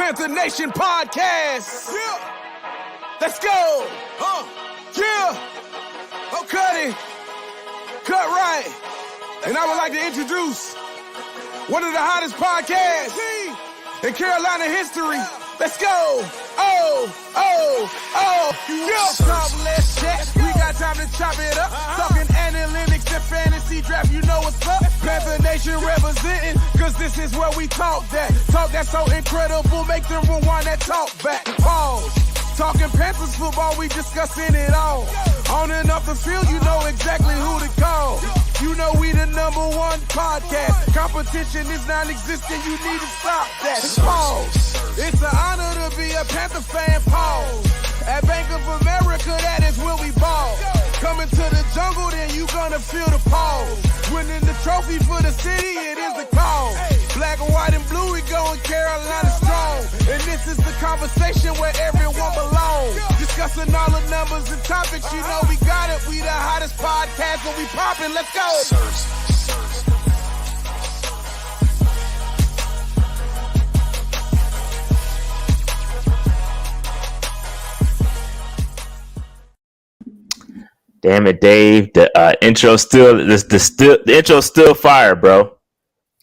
Panther Nation podcast. Yeah. Let's go. Yeah. Oh, cut it. Cut right. And I would like to introduce one of the hottest podcasts in Carolina history. Let's go. Yeah. Talk less chat. We got time to chop it up. Talking analytics and fantasy draft. You know what's up. Panther Nation representing, cause this is where we talk that. Talk that's so incredible. Make them rewind that talk back. Pause. Talking Panthers football, we discussing it all. On and off the field, you know exactly who to call. You know we the #1 podcast. Competition is non-existent, you need to stop that. Pause. It's an honor to be a Panther fan, pause. At Bank of America, that is where we ball. Coming to the jungle, then you gonna feel the pause. Winning the trophy for the city, it is the cause. Black, white, and blue, we going Carolina strong. And this is the conversation where everyone belongs. Discussing all the numbers and topics, you know we got it. We the hottest podcast, and we poppin', let's go. Damn it, Dave. The intro the intro's still fire, bro.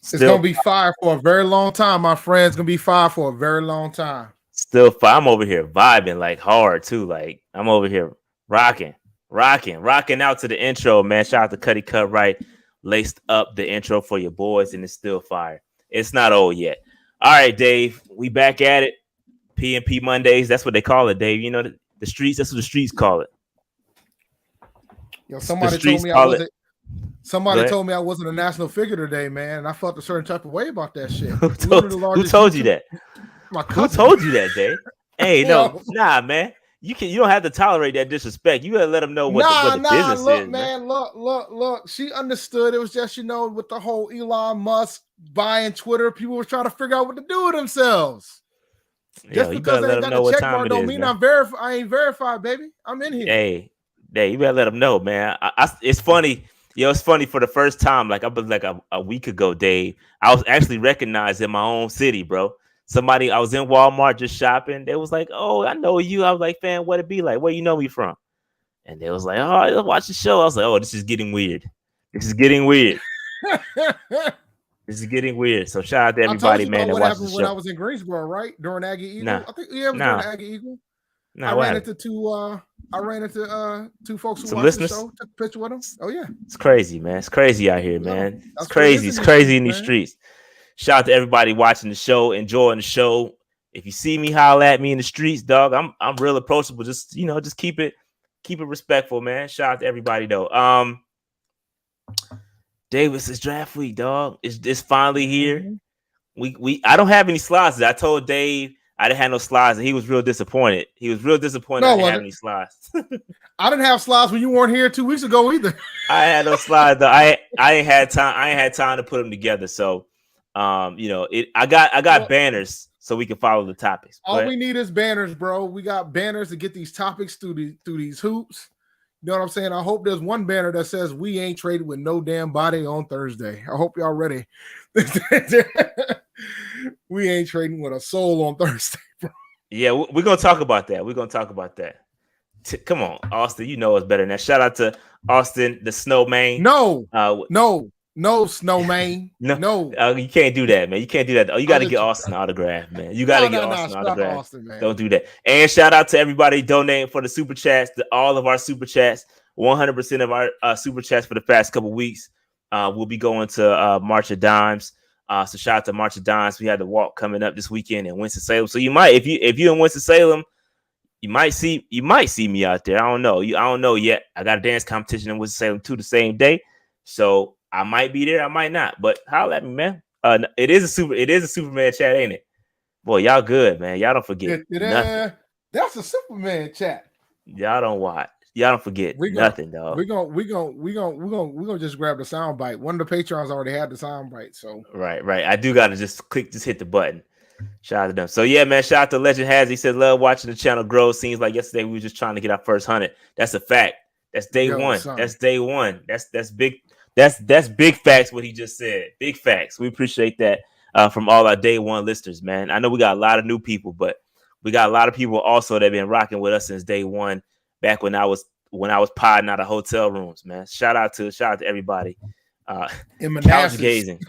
It's gonna be fire for a very long time, my friend. It's gonna be fire for a very long time. Still fire. I'm over here vibing like hard too. Like I'm over here rocking out to the intro, man. Shout out to Cuddy Cut Right, laced up the intro for your boys, and it's still fire. It's not old yet. All right, Dave. We back at it. P&P Mondays. That's what they call it, Dave. You know the streets. That's what the streets call it. Yo, somebody told me I wasn't a national figure today, man, and I felt a certain type of way about that shit. Who told you that? Who told you that, Dave? Hey, no, nah, man. You don't have to tolerate that disrespect. You gotta let them know what the business is. Man. Look. She understood. It was just, with the whole Elon Musk buying Twitter, people were trying to figure out what to do with themselves. Just because they got the check mark don't mean I ain't verified, baby. I'm in here. Hey, you better let them know, man. It's funny. It's funny for the first time. Like I was like a week ago, Dave. I was actually recognized in my own city, bro. I was in Walmart just shopping. They was like, "Oh, I know you." I was like, "Fan, what it be like? Where you know me from?" And they was like, "Oh, watch the show." I was like, "Oh, this is getting weird. This is getting weird." So shout out to everybody, man. What happened when I was in Greensboro, right? During Aggie Eagle. I think during Aggie Eagle. I ran into two folks who watched the show, took a picture with them. Oh, yeah. It's crazy, man. It's crazy out here, man. It's crazy. It's crazy in these streets. Shout out to everybody watching the show, enjoying the show. If you see me, holler at me in the streets, dog. I'm real approachable. Just keep it respectful, man. Shout out to everybody though. Davis, it's draft week, dog. It's finally here. I don't have any slides. I told Dave I didn't have no slides, and he was real disappointed. I didn't have any slides. I didn't have slides when you weren't here 2 weeks ago either. I had no slides though. I ain't had time. I ain't had time to put them together. So, I got banners so we can follow the topics. All we need is banners, bro. We got banners to get these topics through these hoops. You know what I'm saying? I hope there's one banner that says "We ain't traded with no damn body on Thursday." I hope y'all ready. We ain't trading with a soul on Thursday, bro. Yeah, we're gonna talk about that. Come on, Austin. You know us better than that. Shout out to Austin, the snowman. No, snowman. No. You can't do that, man. You can't do that. Oh, you got to get Austin autograph, man. You got to get Austin autograph. Austin, man. Don't do that. And shout out to everybody donating for the super chats. All of our super chats. 100% of our super chats for the past couple weeks. We'll be going to March of Dimes. So shout out to March of Dimes. We had the walk coming up this weekend in Winston-Salem. So you might, if you're in Winston-Salem, you might see me out there. I don't know yet. I got a dance competition in Winston-Salem too the same day. So I might be there, I might not. But holla at me, man. It is a Superman chat, ain't it? Boy, y'all good, man. Y'all don't forget nothing. That's a Superman chat. Y'all don't watch. Y'all don't forget nothing, dog. We're gonna just grab the sound bite. One of the patrons already had the sound bite, so right. I do gotta just hit the button. Shout out to them. So yeah, man. Shout out to Legend Has. He said, "Love watching the channel grow. Seems like yesterday we were just trying to get our first 100. That's a fact. That's day one. Son. That's day one. That's big. That's big facts. What he just said. Big facts. We appreciate that. from all our day one listeners, man. I know we got a lot of new people, but we got a lot of people also that have been rocking with us since day one, back when I was podding out of hotel rooms, man. Shout out to everybody. Couch gazing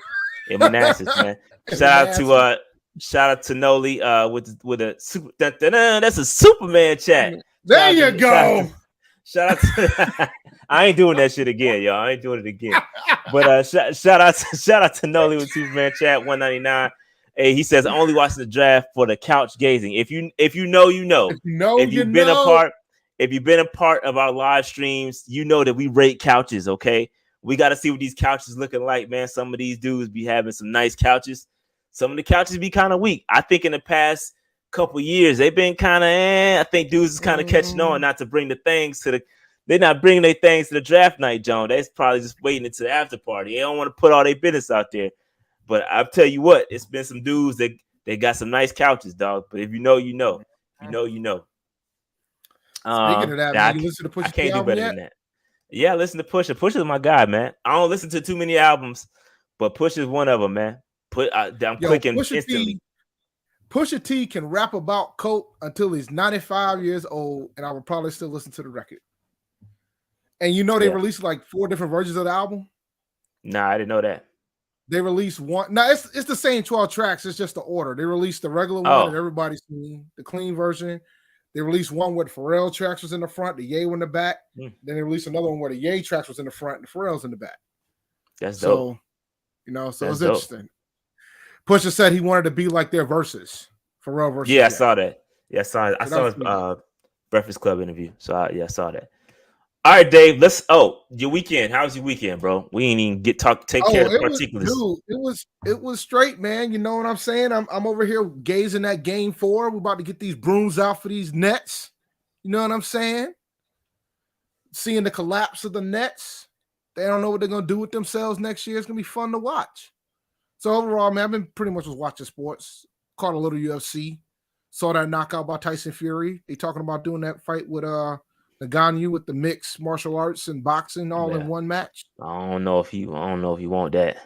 in Manassas, man. Shout out to Noli with a super. That's a Superman chat. There you go. Shout out to I ain't doing that shit again, y'all. I ain't doing it again. But shout out to Noli with Superman chat 199. Hey, he says only watching the draft for the couch gazing. If you know, you know. If you've been a part of our live streams, you know that we rate couches. Okay, we got to see what these couches looking like, man. Some of these dudes be having some nice couches. Some of the couches be kind of weak. I think in the past couple years they've been kind of. I think dudes is kind of catching on not to bring the things to the. They're not bringing their things to the draft night, John. They're probably just waiting until the after party. They don't want to put all their business out there. But I'll tell you what, it's been some dudes that they got some nice couches, dog. But if you know, you know. You know, you know. Speaking of that, man, you listen to Pusha T album better than that. Yeah, listen to Pusha. Pusha's my guy, man. I don't listen to too many albums, but Pusha's one of them, man. I'm clicking instantly. Pusha T can rap about coke until he's 95 years old, and I will probably still listen to the record. And you know they released like 4 different versions of the album? Nah, I didn't know that. They released one. Now it's the same 12 tracks. It's just the order. They released the regular one that everybody's seen, the clean version. They released one where the Pharrell tracks was in the front, the Ye one in the back. Then they released another one where the Ye tracks was in the front and the Pharrell's in the back. That's dope. So it's interesting. Pusha said he wanted to be like their verses. Pharrell versus. Yeah, I saw that. Yeah, I saw it. I saw his Breakfast Club interview. So I saw that. All right, Dave. Your weekend. How's your weekend, bro? We ain't even take care of the particulars. It was straight, man. You know what I'm saying? I'm over here gazing at game 4. We're about to get these brooms out for these Nets. You know what I'm saying? Seeing the collapse of the Nets. They don't know what they're gonna do with themselves next year. It's gonna be fun to watch. So overall, man, I've been pretty much just watching sports. Caught a little UFC. Saw that knockout by Tyson Fury. They talking about doing that fight with Ngannou with the mixed martial arts and boxing all in one match. I don't know if you want that.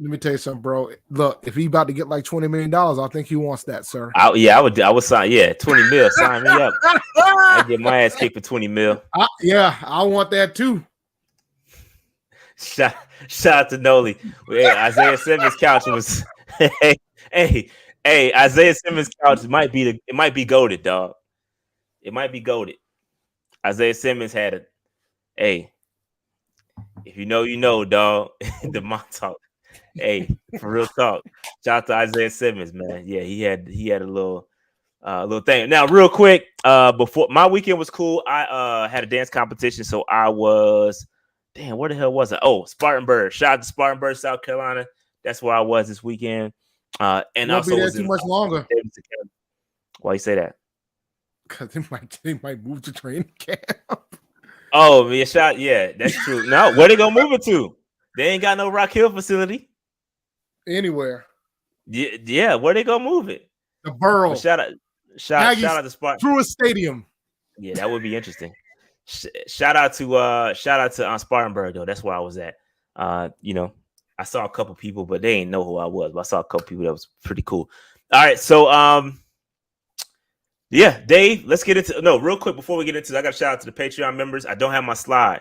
Let me tell you something, bro. Look, if he about to get like $20 million, I think he wants that, sir. I would sign. Yeah, 20 mil. Sign me up. I get my ass kicked for 20 mil. I want that too. Shout out to Noli. Hey, Isaiah Simmons' couch was. hey, Isaiah Simmons' couch might be goated, dog. It might be goated. Isaiah Simmons had a. Hey, if you know, you know, dog. The mock talk. Hey, for real talk. Shout out to Isaiah Simmons, man. Yeah, he had a little thing. Now, real quick, before my weekend was cool. I had a dance competition, so I was. Damn, where the hell was I? Oh, Spartanburg. Shout out to Spartanburg, South Carolina. That's where I was this weekend. And won't also be there was too much longer. Why you say that? Because they might move to training camp. Oh, yeah, that's true. No, where they gonna move it to? They ain't got no Rock Hill facility. Anywhere. Yeah, where they gonna move it? The borough. Shout out to Spartanburg. Through a stadium. Yeah, that would be interesting. Shout out to Spartanburg though. That's where I was at. I saw a couple people, but they ain't know who I was. But I saw a couple people that was pretty cool. All right, so yeah, Dave, let's get into real quick before we get into I got to shout out to the Patreon members. I don't have my slide,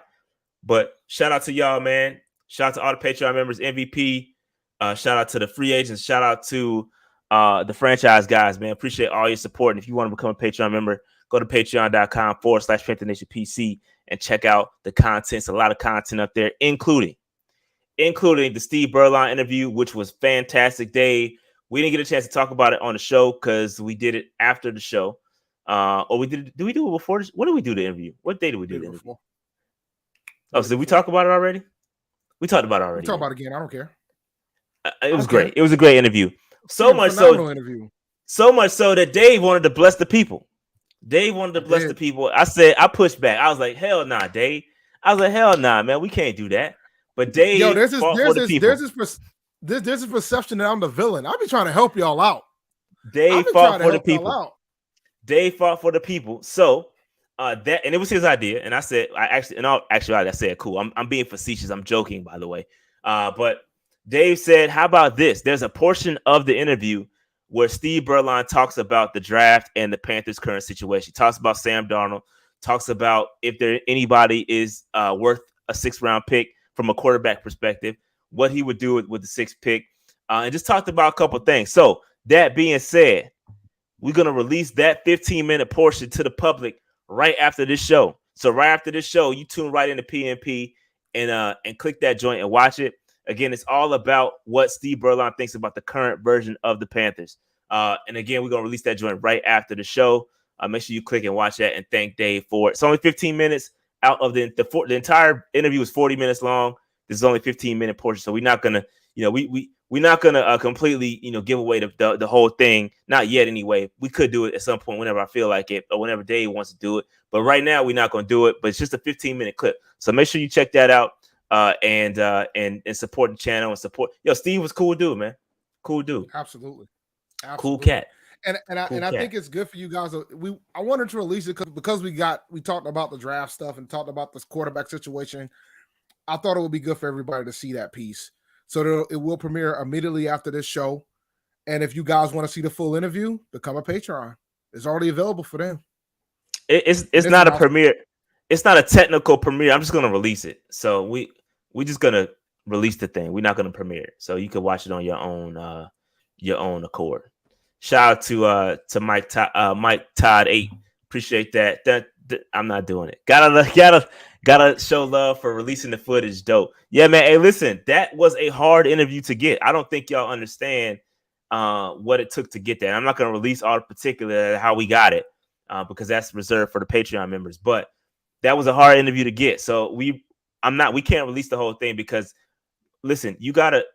but shout out to y'all, man. Shout out to all the Patreon members, MVP. Shout out to the free agents. Shout out to the franchise guys, man. Appreciate all your support. And if you want to become a Patreon member, go to patreon.com/PantherNationPC and check out the content. It's a lot of content up there, including the Steve Berline interview, which was fantastic. Dave, we didn't get a chance to talk about it on the show because we did it after the show. Or we did we do it before? When did we do the interview? What day did we do the interview? Oh, so did we talk about it already? We talked about it already. We'll talk about it again. I don't care. It was great. It was a great interview. So much so that Dave wanted to bless the people. The people. I pushed back. I was like, hell nah, Dave. I was like, hell nah, man. We can't do that. But Dave, there's this perception that I'm the villain. I'll be trying to help y'all out. Dave fought for the people. Dave fought for the people. So and it was his idea. And I said, I said, cool. I'm being facetious. I'm joking, by the way. But Dave said, how about this? There's a portion of the interview where Steve Berline talks about the draft and the Panthers' current situation. He talks about Sam Darnold, talks about if there anybody is worth a 6th-round pick from a quarterback perspective, what he would do with the 6th pick, and just talked about a couple things. So that being said, we're going to release that 15-minute portion to the public right after this show. So right after this show, you tune right into PNP and click that joint and watch it. Again, it's all about what Steve Berline thinks about the current version of the Panthers. And again, we're going to release that joint right after the show. Make sure you click and watch that and thank Dave for it. It's only 15 minutes out of the entire interview is 40 minutes long. This is only 15-minute portion. So we're not going to, we're not going to completely, give away the whole thing. Not yet anyway. We could do it at some point whenever I feel like it or whenever Dave wants to do it. But right now we're not going to do it. But it's just a 15-minute clip. So make sure you check that out. And support the channel and support. Steve was cool dude, man. Cool dude. Absolutely. Cool cat. And I think it's good for you guys. I wanted to release it because we talked about the draft stuff and talked about this quarterback situation. I thought it would be good for everybody to see that piece. So it will premiere immediately after this show. And if you guys want to see the full interview, become a Patreon. It's already available for them. It's not a premiere. It's not a technical premiere. I'm just going to release it. So we're just going to release the thing. We're not going to premiere it. So you can watch it on your own accord. Shout out to Mike Todd 8. Appreciate that. That I'm not doing it. Gotta show love for releasing the footage. Dope. Yeah, man. Hey, listen, that was a hard interview to get. I don't think y'all understand what it took to get that. I'm not going to release all the particular how we got it because that's reserved for the Patreon members. But that was a hard interview to get. So we can't release the whole thing because listen, you gotta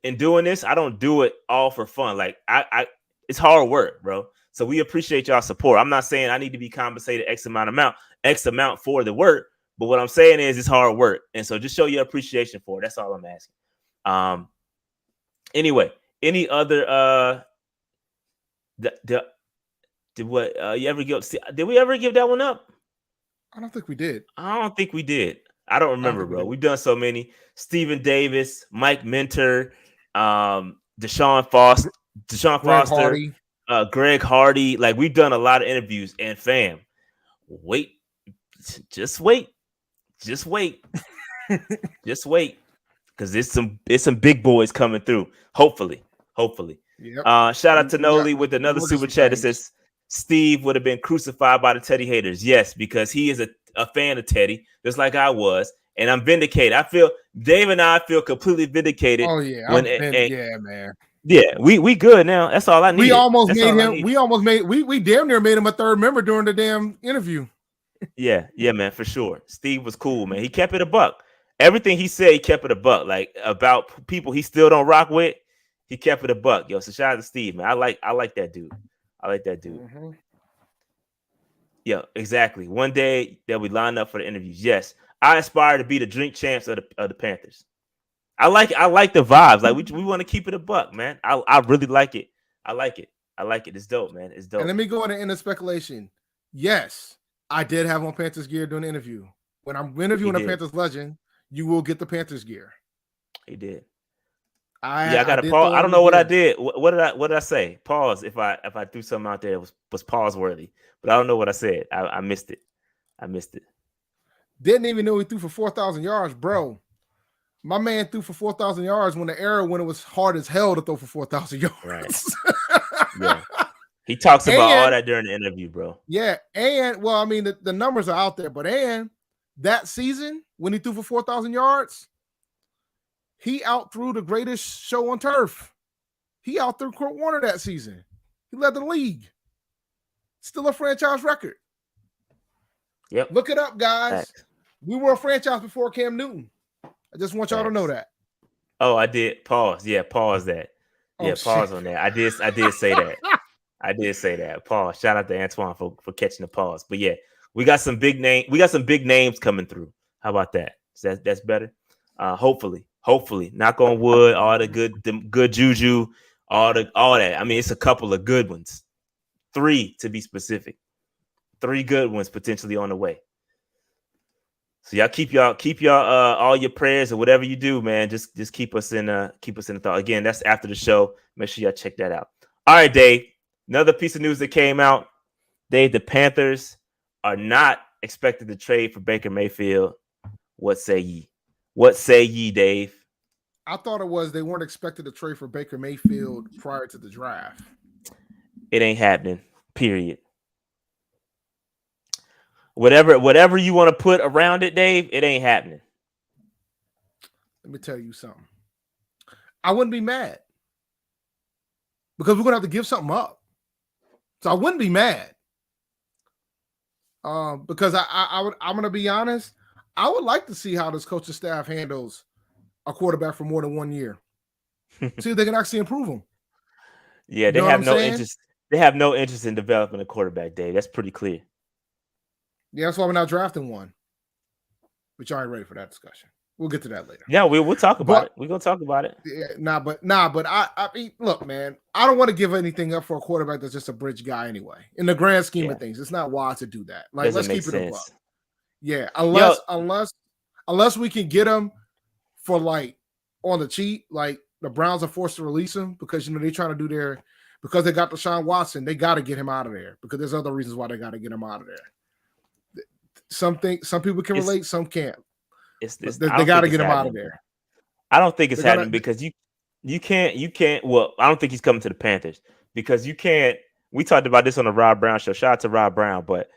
in doing this, I don't do it all for fun. Like I it's hard work, bro. So we appreciate y'all support. I'm not saying I need to be compensated X amount for the work, but what I'm saying is it's hard work. And so just show your appreciation for it. That's all I'm asking. Anyway, any other did we ever give that one up? I don't think we did. I don't think we did. I don't remember, bro. We've done so many. Stephen Davis, Mike Minter, Deshaun Foster, Greg Hardy. Like we've done a lot of interviews. And fam, just wait, just wait, because it's some big boys coming through. Hopefully. Yep. Shout out to Noli with another super chat that says Steve would have been crucified by the Teddy haters. Yes, because he is a fan of Teddy, just like I was. And I'm vindicated. I feel Dave and I feel completely vindicated. Oh yeah, yeah, man. Yeah, we good now. That's all I need. We damn near made him a third member during the damn interview. Yeah, man, for sure. Steve was cool, man. He kept it a buck. Everything he said, he kept it a buck. Like about people he still don't rock with, he kept it a buck. Yo, so shout out to Steve, man. I like that dude. Mm-hmm. Yeah, exactly. One day that we line up for the interviews. Yes. I aspire to be the drink champs of the Panthers. I like the vibes. Like we want to keep it a buck, man. I really like it. I like it. It's dope, man. It's dope. And let me go into speculation. Yes, I did have on Panthers gear during the interview. When I'm interviewing a Panthers legend, you will get the Panthers gear. He did. I got to pause. I don't know what I did. What did I say? Pause. If I threw something out there, it was pause worthy. But I don't know what I said. I missed it. Didn't even know he threw for 4,000 yards, bro. My man threw for 4,000 yards when it was hard as hell to throw for 4,000 yards. Right. Yeah. He talks about all that during the interview, bro. Yeah. And, well, I mean, the numbers are out there, but that season when he threw for 4,000 yards, he outthrew the greatest show on turf. He outthrew Kurt Warner that season. He led the league. Still a franchise record. Yep. Look it up, guys. Thanks. We were a franchise before Cam Newton. I just want y'all to know that. Oh, I did. Pause. Yeah, pause that. Yeah, pause on that. I did say that. I did say that. Pause. Shout out to Antoine for catching the pause. But yeah, we got some big names coming through. How about that? That's better. Hopefully. Knock on wood. All the good juju. All that. I mean, it's a couple of good ones. 3 to be specific. 3 good ones potentially on the way. So y'all keep your all your prayers or whatever you do, man. Just keep us in the thought. Again, that's after the show. Make sure y'all check that out. All right, Dave. Another piece of news that came out. Dave, the Panthers are not expected to trade for Baker Mayfield. What say ye? What say ye, Dave? I thought it was they weren't expected to trade for Baker Mayfield prior to the draft. It ain't happening. Period. Whatever you want to put around it, Dave, it ain't happening. Let me tell you something. I wouldn't be mad because we're gonna have to give something up. So I wouldn't be mad. Because I'm gonna be honest. I would like to see how this coaching staff handles a quarterback for more than 1 year. See if they can actually improve him. Yeah, they have no interest. They have no interest in developing a quarterback, Dave. That's pretty clear. Yeah, that's why we're not drafting one. But y'all ain't ready for that discussion. We'll get to that later. Yeah, we'll talk about it. We're gonna talk about it. Yeah, but I mean, look, man, I don't want to give anything up for a quarterback that's just a bridge guy anyway. In the grand scheme of things, it's not wise to do that. Like, let's keep it above. Yeah, unless we can get him for like on the cheap, like the Browns are forced to release him because they're trying to do because they got Deshaun Watson, they got to get him out of there because there's other reasons why they got to get him out of there. Some people can relate, some can't. They got to get him out of there. I don't think it's happening because you can't. Well, I don't think he's coming to the Panthers because you can't. We talked about this on the Rob Brown show. Shout out to Rob Brown, but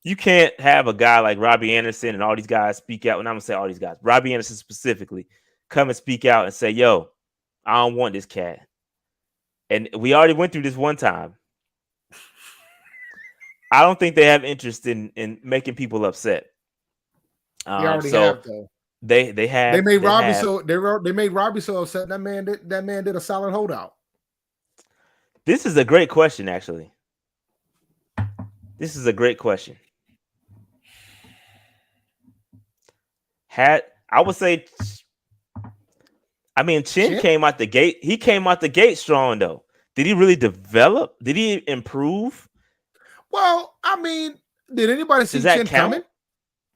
you can't have a guy like Robbie Anderson and all these guys speak out. And I'm gonna say all these guys, Robbie Anderson specifically, come and speak out and say, "Yo, I don't want this cat." And we already went through this one time. I don't think they have interest in making people upset. They already have though. They made Robbie so upset. That man did a solid holdout. This is a great question, actually. This is a great question. I would say, I mean, Chin came out the gate. He came out the gate strong, though. Did he really develop? Did he improve? Well, I mean, did anybody see Chin coming?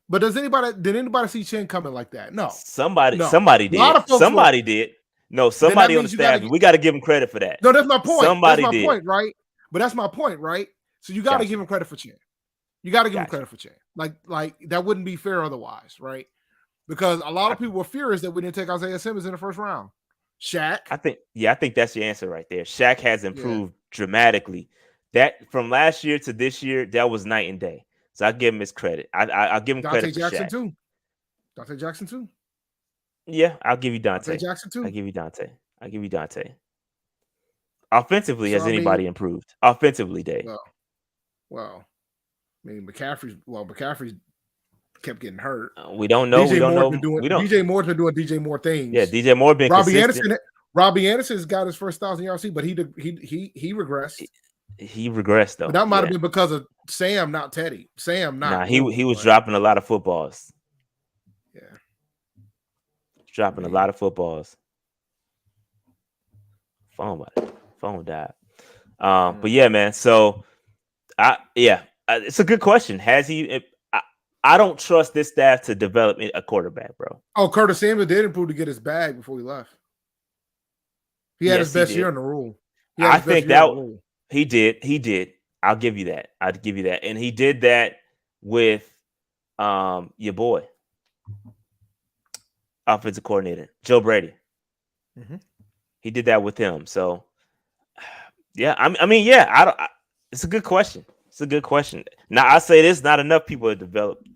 But did anybody see Chin coming like that? No. Somebody did. Somebody did. No, somebody on the staff. We got to give him credit for that. No, that's my point. Somebody that's my did. Point, right? But that's my point, right? So you got to give him credit for Chin. You got to give him credit for Chin. Like that wouldn't be fair otherwise, right? Because a lot of people were furious that we didn't take Isaiah Simmons in the first round. Shaq. I think that's your answer right there. Shaq has improved dramatically. That from last year to this year, that was night and day. So I give him his credit. I'll give him credit for Shaq. Dante Jackson too. Yeah, I'll give you Dante. Dante Jackson too. I'll give you Dante. Offensively, has anybody improved? Offensively, Dave. Well, I mean, McCaffrey kept getting hurt. We don't know. DJ Moore's been doing DJ Moore things. Yeah, DJ Moore been consistent. Robbie Anderson's got his first 1,000 yards, but he regressed. He regressed though. But that might have been because of Sam, not Teddy. He was dropping a lot of footballs. Yeah, dropping a lot of footballs. Phone died. But yeah, man. So, it's a good question. Has he? I don't trust this staff to develop a quarterback, bro. Oh, Curtis Samuel did improve to get his bag before he left. He had his best year in the rule. I think that he did. I'll give you that. And he did that with your boy, offensive coordinator, Joe Brady. Mm-hmm. He did that with him. So, yeah, it's a good question. It's a good question. Now, I say this, not enough people have developed.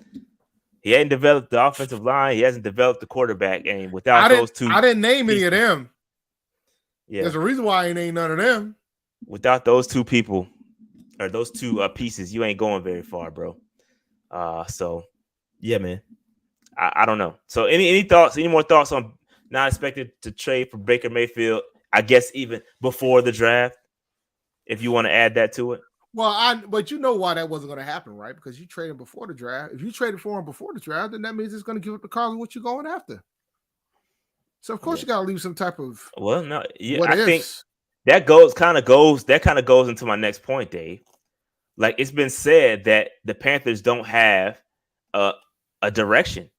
He hadn't developed the offensive line. He hasn't developed the quarterback game without those two. I didn't name any of them. Yeah. There's a reason why I ain't named none of them. Without those two people or those two pieces, you ain't going very far, bro. So, yeah, man. I don't know. So, any thoughts? Any more thoughts on not expected to trade for Baker Mayfield? I guess even before the draft, if you want to add that to it. Well, but you know why that wasn't going to happen, right? Because you traded him before the draft. If you traded for him before the draft, then that means it's going to give up the cause of what you're going after. So of course you got to leave some type of. Well, no, yeah, I think that kind of goes into my next point, Dave. Like it's been said that the Panthers don't have a direction.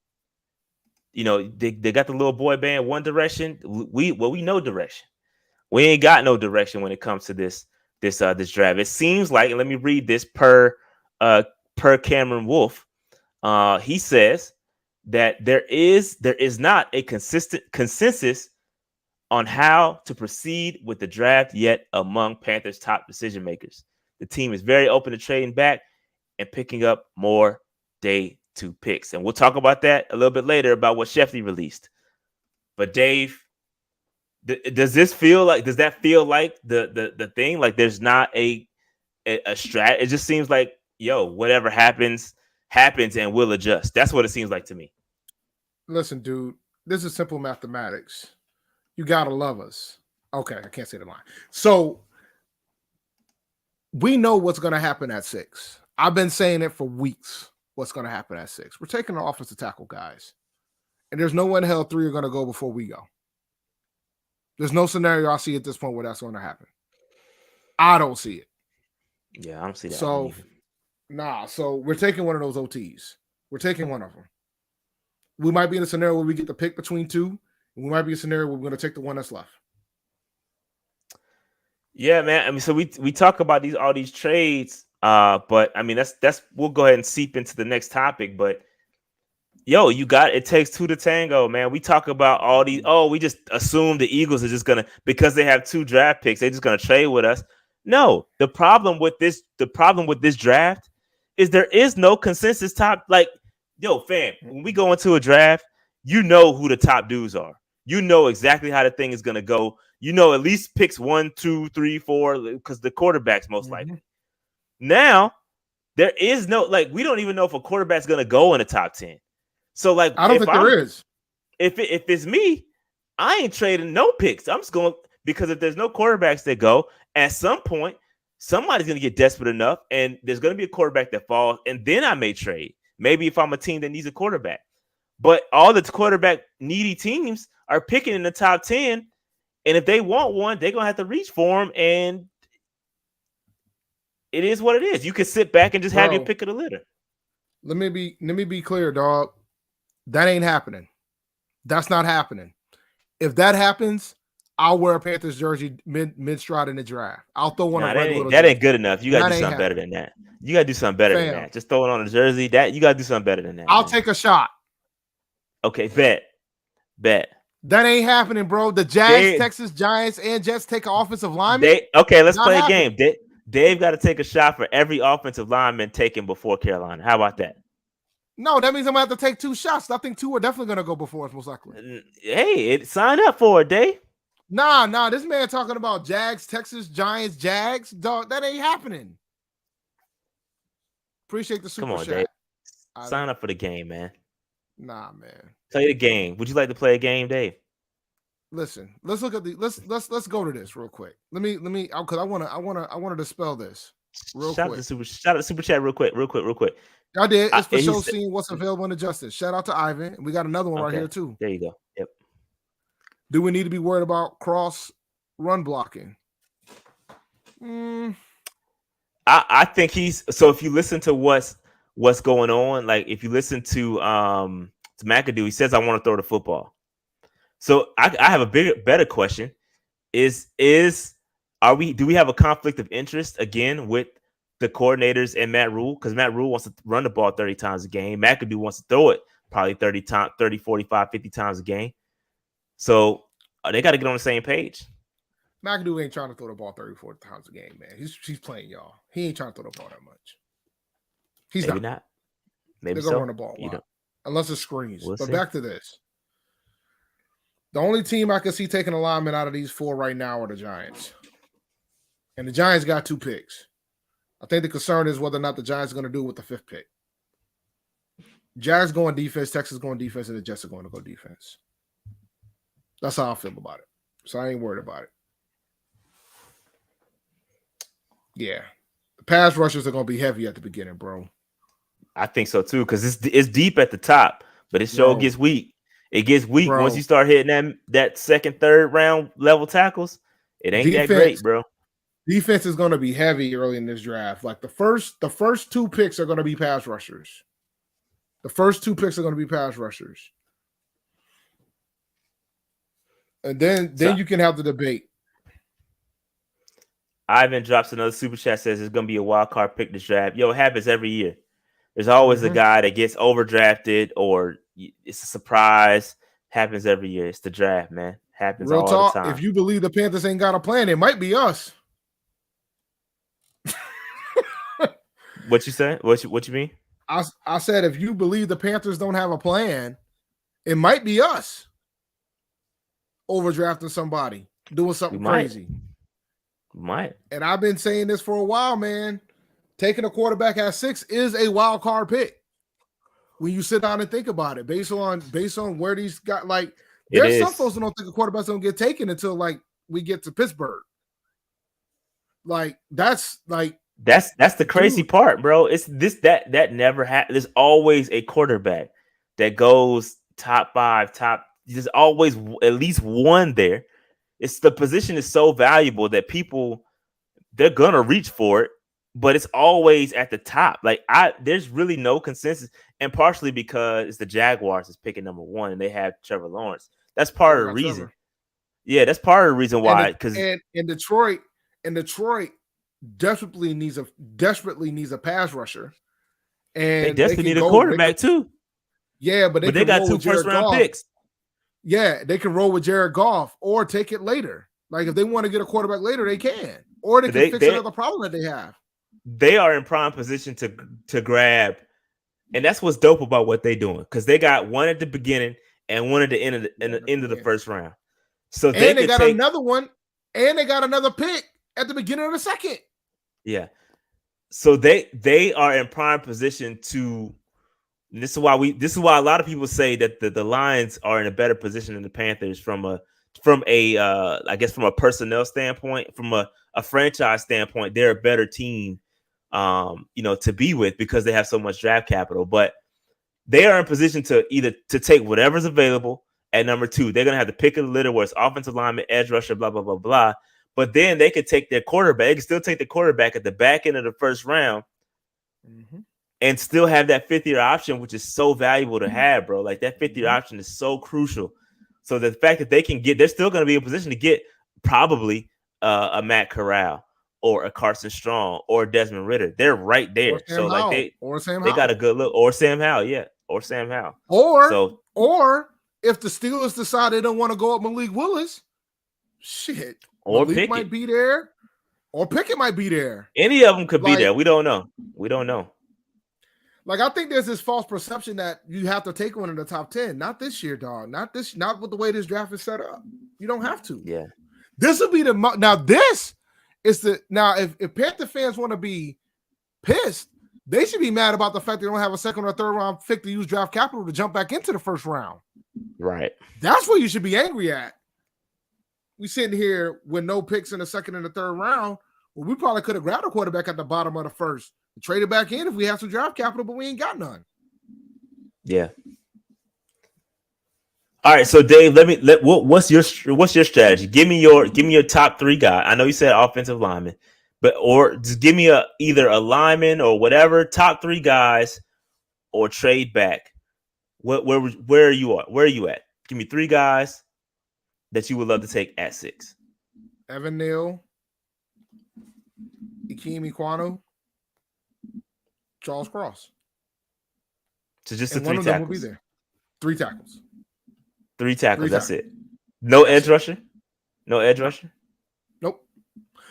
You know, they got the little boy band One Direction. We know direction. We ain't got no direction when it comes to this draft. It seems like, and let me read this per Cameron Wolf. He says that there is not a consistent consensus on how to proceed with the draft yet among Panthers' top decision makers. The team is very open to trading back and picking up more day 2 picks. And we'll talk about that a little bit later about what Shefty released. But Dave, does that feel like the thing? Like there's not a strat. It just seems like, whatever happens and we'll adjust. That's what it seems like to me. Listen, dude, this is simple mathematics. You gotta love us. Okay, I can't say the line. So we know what's gonna happen at 6. I've been saying it for weeks. What's gonna happen at 6? We're taking the offensive tackle guys, and there's no way in hell 3 are gonna go before we go. There's no scenario I see at this point where that's gonna happen. I don't see it. Yeah, I don't see that. So, So we're taking one of those OTs. We're taking one of them. We might be in a scenario where we get the pick between 2. We might be a scenario where we're going to take the one that's left. Yeah, man. I mean, so we talk about all these trades, but I mean that's we'll go ahead and seep into the next topic. But it takes 2 to tango, man. We talk about all these. Oh, we just assume the Eagles are just gonna, because they have 2 draft picks, they're just gonna trade with us. No, the problem with this draft is there is no consensus top. Like, fam, when we go into a draft, you know who the top dudes are. You know exactly how the thing is going to go. You know at least picks 1, 2, 3, 4, because the quarterback's most likely. Now, there is no, we don't even know if a quarterback's going to go in the top 10. So, I don't think there is. If it's me, I ain't trading no picks. I'm just going, because if there's no quarterbacks that go, at some point, somebody's going to get desperate enough, and there's going to be a quarterback that falls, and then I may trade. Maybe if I'm a team that needs a quarterback. But all the quarterback needy teams are picking in the top 10. And if they want one, they're going to have to reach for him. And it is what it is. You can sit back and just have your pick of the litter. Let me be clear, dog. That ain't happening. That's not happening. If that happens, I'll wear a Panthers jersey mid-stride in the draft. I'll throw one. That ain't good enough. You got to do something better than that. You got to do something better than that. Just throw it on a jersey. That you got to do something better than that. I'll take a shot. Okay, bet. That ain't happening, bro. The Jags, Texas Giants, and Jets take an offensive lineman. Let's play a game. Dave got to take a shot for every offensive lineman taken before Carolina. How about that? No, that means I'm going to have to take 2 shots. I think 2 are definitely going to go before us, most likely. Hey, sign up for it, Dave. Nah. This man talking about Jags, Texas Giants, Jags. Dog, that ain't happening. Appreciate the super chat. Dave. Sign up for the game, man. Nah, man. Play the game. Would you like to play a game, Dave? Listen, let's look at let's go to this real quick. Let me because I want to dispel this real quick. Shout out to super chat real quick. I did. It's for show seeing what's available in the Justice. Shout out to Ivan. We got another one right here too. There you go. Yep. Do we need to be worried about cross run blocking? I think so if you listen to what's going on, like if you listen to McAdoo, he says I want to throw the football. So I have a better question. Do we have a conflict of interest again with the coordinators and Matt Rule? Because Matt Rule wants to run the ball 30 times a game. McAdoo wants to throw it probably 30, 45, 50 times a game. So they got to get on the same page. McAdoo ain't trying to throw the ball 30, 40 times a game, man. He's playing y'all. He ain't trying to throw the ball that much. He's Maybe not. Maybe they're gonna run the ball unless it screens. But see. Back to this. The only team I can see taking a lineman out of these 4 right now are the Giants. And the Giants got 2 picks. I think the concern is whether or not the Giants are going to do with the 5th pick. Jags going defense, Texas going defense, and the Jets are going to go defense. That's how I feel about it. So I ain't worried about it. Yeah. The pass rushers are going to be heavy at the beginning, bro. I think so too, because it's deep at the top, but it sure gets weak. It gets weak once you start hitting that second, third round level tackles. It ain't that great, bro. Defense is going to be heavy early in this draft. Like the first 2 picks are going to be pass rushers. The first 2 picks are going to be pass rushers. And then you can have the debate. Ivan drops another super chat, says it's going to be a wild card pick this draft. Yo, it happens every year. There's always a guy that gets overdrafted or it's a surprise. Happens every year. It's the draft, man. Happens all the time. If you believe the Panthers ain't got a plan, it might be us. What you say? What you mean? I said if you believe the Panthers don't have a plan, it might be us overdrafting somebody, doing something crazy. Might. And I've been saying this for a while, man. Taking a quarterback at 6 is a wild card pick. When you sit down and think about it, based on where these got like, there's some folks that don't think a quarterback's gonna get taken until like we get to Pittsburgh. Like that's the crazy part, bro. It's that never happened. There's always a quarterback that goes top 5, there's always at least one there. It's the position is so valuable that they're gonna reach for it, but it's always at the top. Like there's really no consensus, and partially because it's the Jaguars is picking number 1 and they have Trevor Lawrence. That's part of the reason. Trevor. Yeah, that's part of the reason why. Because in Detroit desperately needs a pass rusher, and they desperately need a quarterback too. Yeah, but they got 2 first-round picks. Yeah, they can roll with Jared Goff or take it later. Like if they want to get a quarterback later, they can, or they can fix another problem that they have. They are in prime position to grab, and that's what's dope about what they're doing because they got one at the beginning and one at the end of the first round. So they got another one, and they got another pick at the beginning of the second. Yeah, so they are in prime position to. This is why a lot of people say that the Lions are in a better position than the Panthers from a personnel standpoint, from a franchise standpoint. They're a better team, to be with because they have so much draft capital. But they are in position to either to take whatever's available at number 2. They're gonna have the pick of the litter where it's offensive lineman, edge rusher, blah blah blah blah. But then they could take their quarterback. They can still take the quarterback at the back end of the first round. Mm-hmm. And still have that 5th-year option, which is so valuable to have, bro. Like that 5th-year option is so crucial. So the fact that they're still going to be in a position to get probably a Matt Corral or a Carson Strong or Desmond Ridder. They're right there. So like they got a good look. Or Sam Howell, yeah. Or Sam Howell. Or if the Steelers decide they don't want to go up Malik Willis, shit. Or Malik Pickett might be there. Or Pickett might be there. Any of them could be there. We don't know. Like, I think there's this false perception that you have to take one in the top 10. Not this year, dog. Not with the way this draft is set up. You don't have to. Yeah. This will be if Panther fans want to be pissed, they should be mad about the fact they don't have a 2nd or 3rd round pick to use draft capital to jump back into the 1st round. Right. That's what you should be angry at. We sitting here with no picks in the 2nd and the 3rd round. Well, we probably could have grabbed a quarterback at the bottom of the 1st. Trade it back in if we have some draft capital, but we ain't got none. Yeah. All right, so Dave, what's your strategy? Give me your top 3 guy. I know you said offensive lineman, or just give me either a lineman or whatever, top 3 guys, or trade back. Where are you at? Where are you at? Give me 3 guys that you would love to take at 6. Evan Neal, Ikem Ekwonu, Charles Cross. So just the 3 tackles. Them will be there. 3 tackles. 3 tackles. That's it. No edge rusher. No edge rusher. Nope.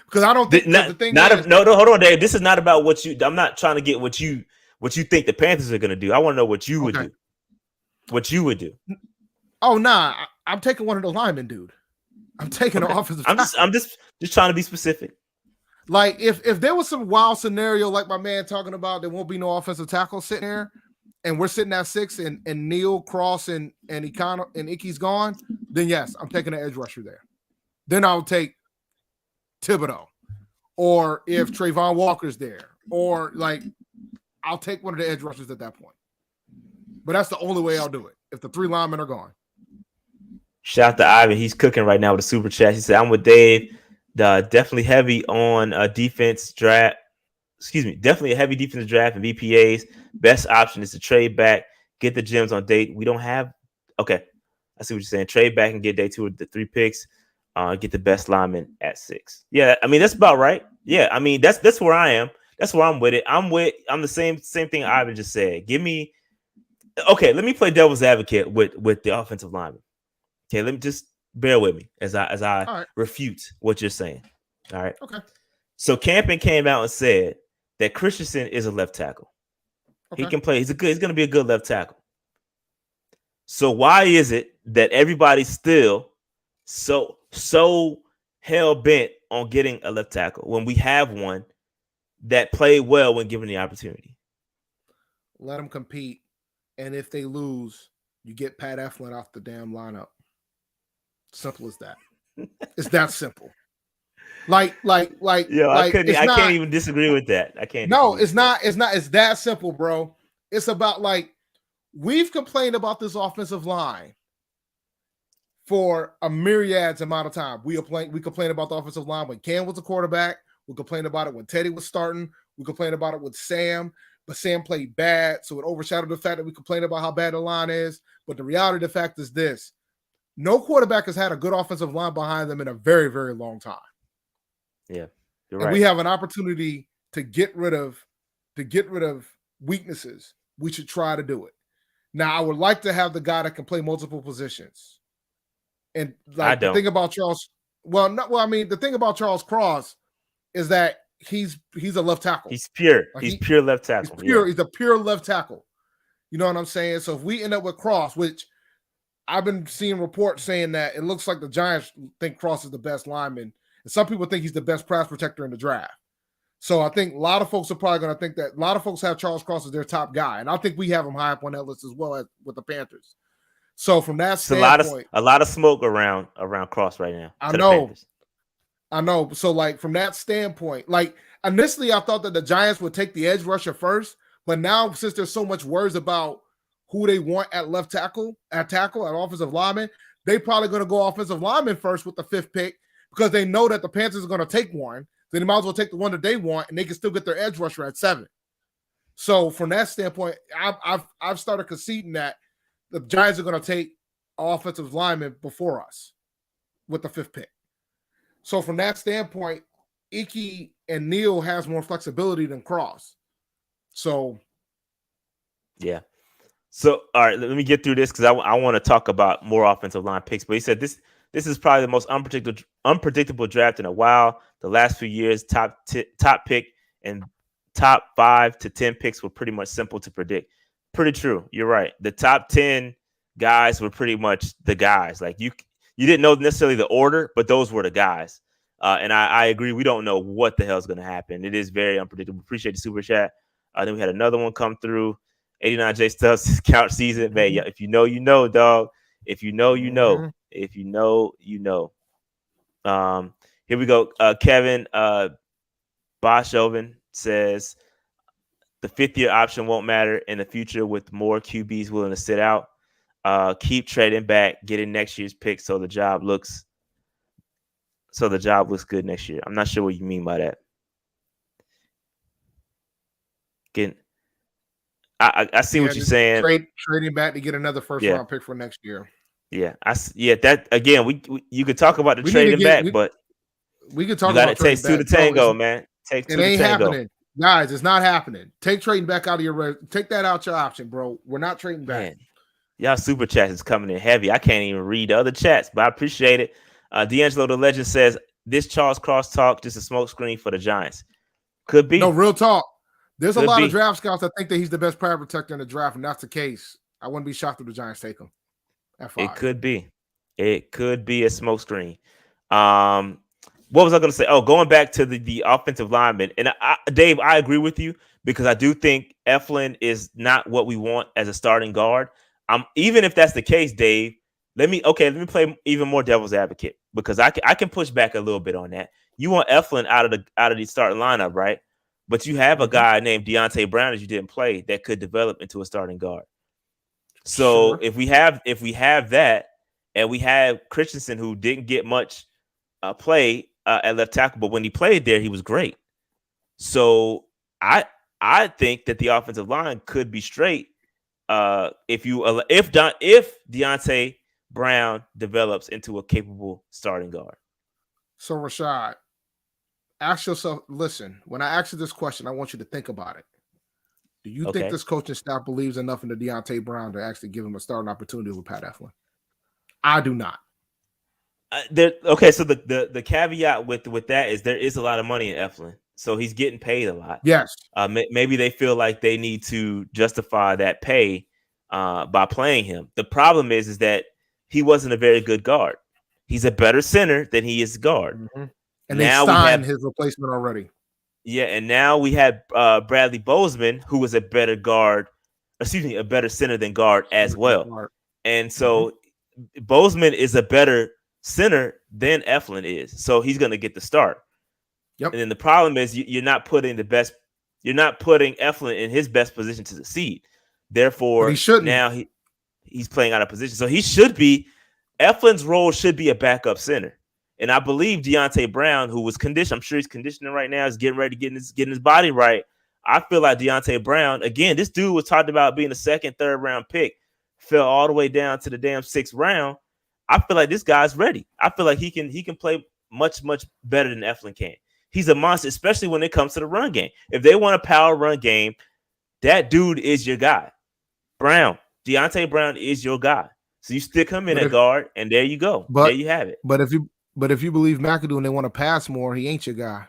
Because I don't think hold on, Dave. This is not about what you. I'm not trying to get what you think the Panthers are going to do. I want to know what you would do. What you would do. Oh nah, I'm taking one of the linemen, dude. I'm taking an offensive. I'm just trying to be specific. Like if there was some wild scenario like my man talking about, there won't be no offensive tackle sitting there, and we're sitting at 6, and Neal, Cross, and Ike's gone, then yes, I'm taking an edge rusher there. Then I'll take Thibodeau, or if Trayvon Walker's there, or like I'll take one of the edge rushers at that point. But that's the only way I'll do it if the 3 linemen are gone. Shout out to Ivan. He's cooking right now with a super chat. He said, "I'm with Dave. Definitely heavy on defense draft. Definitely a heavy defensive draft and VPAs. Best option is to trade back get the gems on day. We don't have. Okay, I see what you're saying. Trade back and get day 2 with the 3 picks. Get the best lineman at 6. Yeah, I mean that's about right. Yeah, I mean that's where I am. That's where I'm with it. I'm the same thing Ivan just said. Give me. Okay, let me play devil's advocate with the offensive lineman. Okay, let me just bear with me as I refute what you're saying. All right. Okay. So Campen came out and said that Christensen is a left tackle. Okay. He can play. He's going to be a good left tackle. So why is it that everybody's still so hell bent on getting a left tackle when we have one that played well when given the opportunity? Let them compete, and if they lose, you get Pat Eflin off the damn lineup. Simple as that. It's that simple. I can't even disagree with that. I can't. No, it's not. It's that simple, bro. It's about we've complained about this offensive line for a myriad amount of time. We complained about the offensive line when Cam was the quarterback. We complained about it when Teddy was starting. We complained about it with Sam, but Sam played bad, so it overshadowed the fact that we complained about how bad the line is. But the reality of the fact is this: no quarterback has had a good offensive line behind them in a very, very long time. Yeah, you're right. And we have an opportunity to get rid of weaknesses. We should try to do it. Now, I would like to have the guy that can play multiple positions. And the thing about Charles, the thing about Charles Cross is that he's a left tackle. He's pure. He's pure left tackle. He's pure. Yeah. He's a pure left tackle. You know what I'm saying? So if we end up with Cross, which I've been seeing reports saying that it looks like the Giants think Cross is the best lineman. And some people think he's the best pass protector in the draft. So I think a lot of folks are probably going to think that a lot of folks have Charles Cross as their top guy. And I think we have him high up on that list as well as with the Panthers. So from that standpoint, a lot of smoke around Cross right now. I know. So from that standpoint, initially I thought that the Giants would take the edge rusher first, but now since there's so much worries about who they want at left tackle, at offensive lineman, they probably going to go offensive lineman first with the 5th pick because they know that the Panthers are going to take one. Then they might as well take the one that they want, and they can still get their edge rusher at 7. So from that standpoint, I've started conceding that the Giants are going to take offensive linemen before us with the 5th pick. So from that standpoint, Ickey and Neal has more flexibility than Cross. So, yeah. So, all right, let me get through this because I want to talk about more offensive line picks. But he said this is probably the most unpredictable draft in a while. The last few years, top pick and top 5 to 10 picks were pretty much simple to predict. Pretty true. You're right. The top 10 guys were pretty much the guys. You didn't know necessarily the order, but those were the guys. And I agree. We don't know what the hell is going to happen. It is very unpredictable. Appreciate the super chat. Then we had another one come through. 89 J Stubbs couch season. Man, yeah, if you know, you know, dog. If you know, you know. Mm-hmm. If you know, you know. Here we go. Kevin Boshoven says the 5th-year option won't matter in the future with more QBs willing to sit out. Keep trading back, getting next year's pick so the job looks good next year. I'm not sure what you mean by that. I see what you're saying. Trading back to get another first-round pick for next year. Yeah, that again. You could talk about the trading back, but we could talk about it. Takes 2 to tango, man. Takes 2 to tango. It ain't happening, guys. It's not happening. Take trading back out of take that out your option, bro. We're not trading back. Man, y'all super chats is coming in heavy. I can't even read the other chats, but I appreciate it. D'Angelo the Legend says this Charles Cross talk just a smokescreen for the Giants. Could be. No, real talk. There's a lot of draft scouts that think that he's the best pass protector in the draft, and that's the case. I wouldn't be shocked if the Giants take him. It could be. It could be a smokescreen. What was I going to say? Oh, going back to the offensive lineman. And Dave, I agree with you because I do think Eflin is not what we want as a starting guard. Even if that's the case, Dave, let me play even more devil's advocate because I can push back a little bit on that. You want Eflin out of the starting lineup, right? But you have a guy named Deontay Brown that you didn't play that could develop into a starting guard. So if we have that, and we have Christensen who didn't get much play at left tackle, but when he played there, he was great. So I think that the offensive line could be straight if Deontay Brown develops into a capable starting guard. So Rashad, ask yourself, listen, when I ask you this question, I want you to think about it. Do you think this coaching staff believes enough in the Deontay Brown to actually give him a starting opportunity with Pat Eflin? I do not. So the caveat with that is there is a lot of money in Eflin, so he's getting paid a lot. Yes. Maybe they feel like they need to justify that pay by playing him. The problem is that he wasn't a very good guard. He's a better center than he is guard. Mm-hmm. And now they signed his replacement already. Yeah, and now we have Bradley Bozeman, who was a better center than guard as well. And so Bozeman is a better center than Eflin is. So he's going to get the start. Yep. And then the problem is you're not putting Eflin in his best position to succeed. Therefore, now he's playing out of position. So Eflin's role should be a backup center. And I believe Deontay Brown, who was conditioned, I'm sure he's conditioning right now, is getting ready to getting his body right. I feel like Deontay Brown, again, this dude was talked about being a second, third round pick, fell all the way down to the damn 6th round. I feel like this guy's ready. I feel like he can play much, much better than Eflin can. He's a monster, especially when it comes to the run game. If they want a power run game, that dude is your guy. Deontay Brown is your guy. So you stick him in at guard, and there you go. There you have it. But if you believe McAdoo and they want to pass more, he ain't your guy.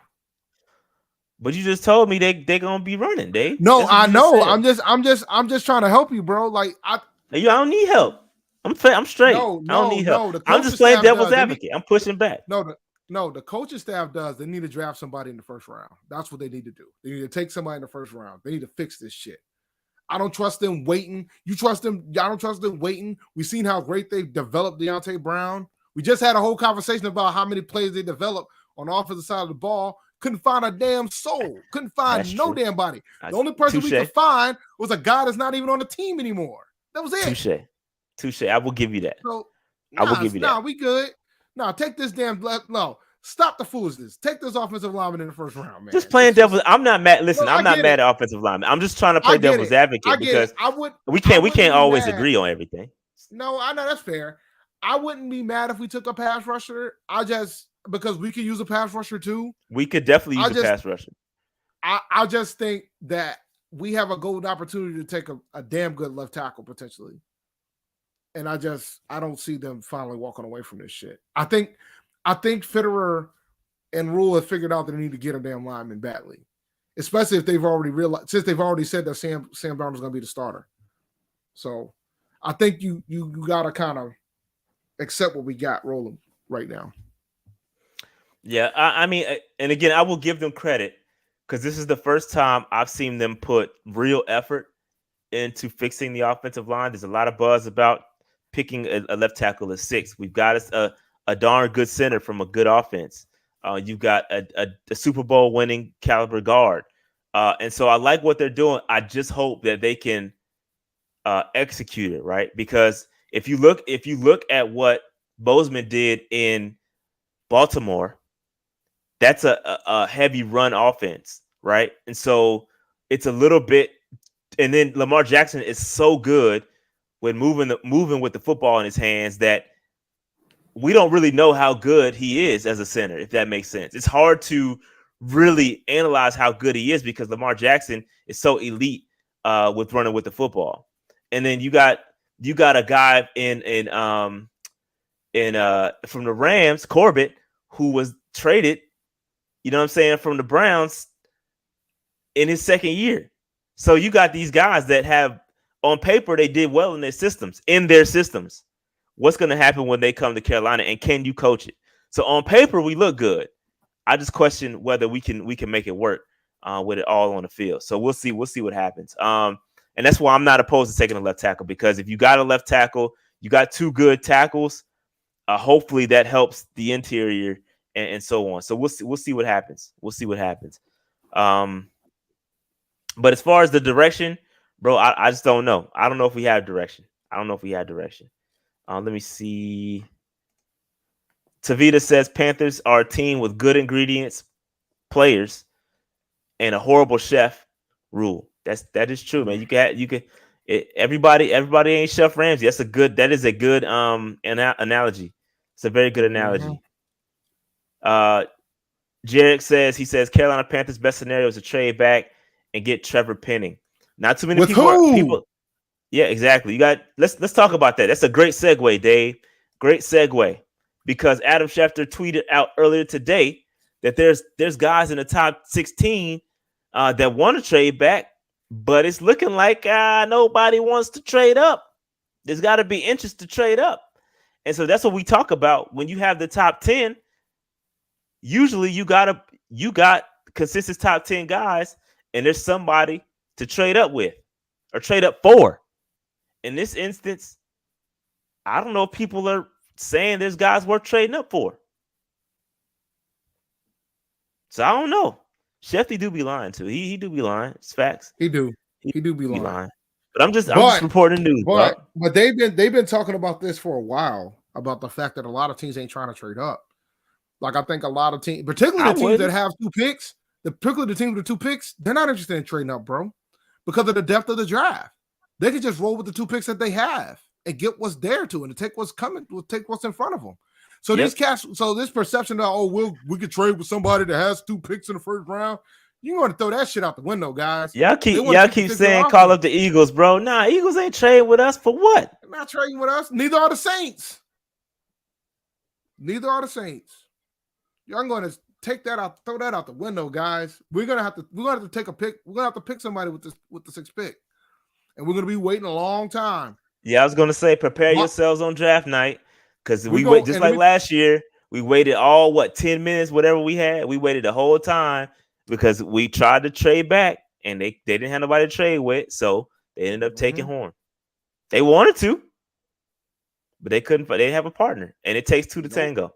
But you just told me they're gonna be running, Dave. No, I know. I'm just trying to help you, bro. Like I don't need help. I'm straight. I don't need help. I'm just playing devil's advocate. I'm pushing back. No, the coaching staff does. They need to draft somebody in the first round. That's what they need to do. They need to take somebody in the first round. They need to fix this shit. I don't trust them waiting. You trust them? I don't trust them waiting. We've seen how great they've developed Deontay Brown. We just had a whole conversation about how many players they developed on the offensive side of the ball. Couldn't find a damn soul. Couldn't find damn body. The only person we could find was a guy that's not even on the team anymore. That was it. Touche. I will give you that. So, I will give you that. We good. Take this damn stop the foolishness. Take this offensive lineman in the first round, man. Just playing devil's. I'm not mad. Listen, I'm not mad at offensive lineman. I'm just trying to play devil's advocate because we can't always agree on everything. No, I know that's fair. I wouldn't be mad if we took a pass rusher. Because we could use a pass rusher too. We could definitely use a pass rusher. I just think that we have a golden opportunity to take a damn good left tackle potentially. And I don't see them finally walking away from this shit. I think Fitterer and Rule have figured out that they need to get a damn lineman badly, especially if they've already realized, since they've already said that Sam Brown is going to be the starter. So I think you got to kind of accept what we got rolling right now. Yeah, I mean, and again, I will give them credit because this is the first time I've seen them put real effort into fixing the offensive line. There's a lot of buzz about picking a left tackle at 6. We've got a darn good center from a good offense. You've got a Super Bowl winning caliber guard. And so I like what they're doing. I just hope that they can execute it, right? Because if you look at what Bozeman did in Baltimore, that's a heavy run offense, right? And so it's a little bit, and then Lamar Jackson is so good with moving with the football in his hands that we don't really know how good he is as a center, if that makes sense. It's hard to really analyze how good he is because Lamar Jackson is so elite with running with the football. And then you got a guy from the Rams, Corbett, who was traded, you know what I'm saying, from the Browns in his second year. So you got these guys that have, on paper, they did well in their systems. What's going to happen when they come to Carolina, and can you coach it? So on paper, we look good. I just question whether we can make it work with it all on the field. So we'll see what happens. And that's why I'm not opposed to taking a left tackle, because if you got a left tackle, you got 2 good tackles. Hopefully that helps the interior and so on. So we'll see what happens. But as far as the direction, bro, I just don't know. I don't know if we have direction. Let me see. Tavita says Panthers are a team with good ingredients, players, and a horrible chef. Rule. That is true, man. You can. Everybody ain't Chef Ramsay. That is a good analogy. It's a very good analogy. Jarek says Carolina Panthers' best scenario is to trade back and get Trevor Penning. Not too many people. Yeah, exactly. Let's talk about that. That's a great segue, Dave. Great segue. Because Adam Schefter tweeted out earlier today that there's guys in the top 16 that want to trade back, but it's looking like nobody wants to trade up. There's got to be interest to trade up. And so that's what we talk about. When you have the top 10, usually you got consistent top 10 guys, and there's somebody to trade up with or trade up for. In this instance, I don't know if people are saying there's guys worth trading up for. So I don't know. Shefty do be lying too. He do be lying. It's facts. He do be lying. But I'm just reporting news. But they've been talking about this for a while, about the fact that a lot of teams ain't trying to trade up. Like, I think a lot of teams, particularly the teams that have 2 picks, particularly the teams with 2 picks, they're not interested in trading up, bro, because of the depth of the draft. They can just roll with the 2 picks that they have and get what's there to, and take what's coming, take what's in front of them. So these cats, so this perception that we could trade with somebody that has 2 picks in the first round, you want to throw that shit out the window, guys. Y'all keep saying call up the Eagles, bro. Nah, Eagles ain't trading with us for what? They're not trading with us. Neither are the Saints. Y'all going to take that out, throw that out the window, guys. We're gonna have to take a pick. We're gonna have to pick somebody with the 6th pick, and we're gonna be waiting a long time. Yeah, I was gonna say prepare yourselves on draft night, because last year we waited 10 minutes, whatever we had. We waited the whole time because we tried to trade back, and they didn't have nobody to trade with, so they ended up taking Horn. They wanted to, but they couldn't. They didn't have a partner, and it takes 2 to tango.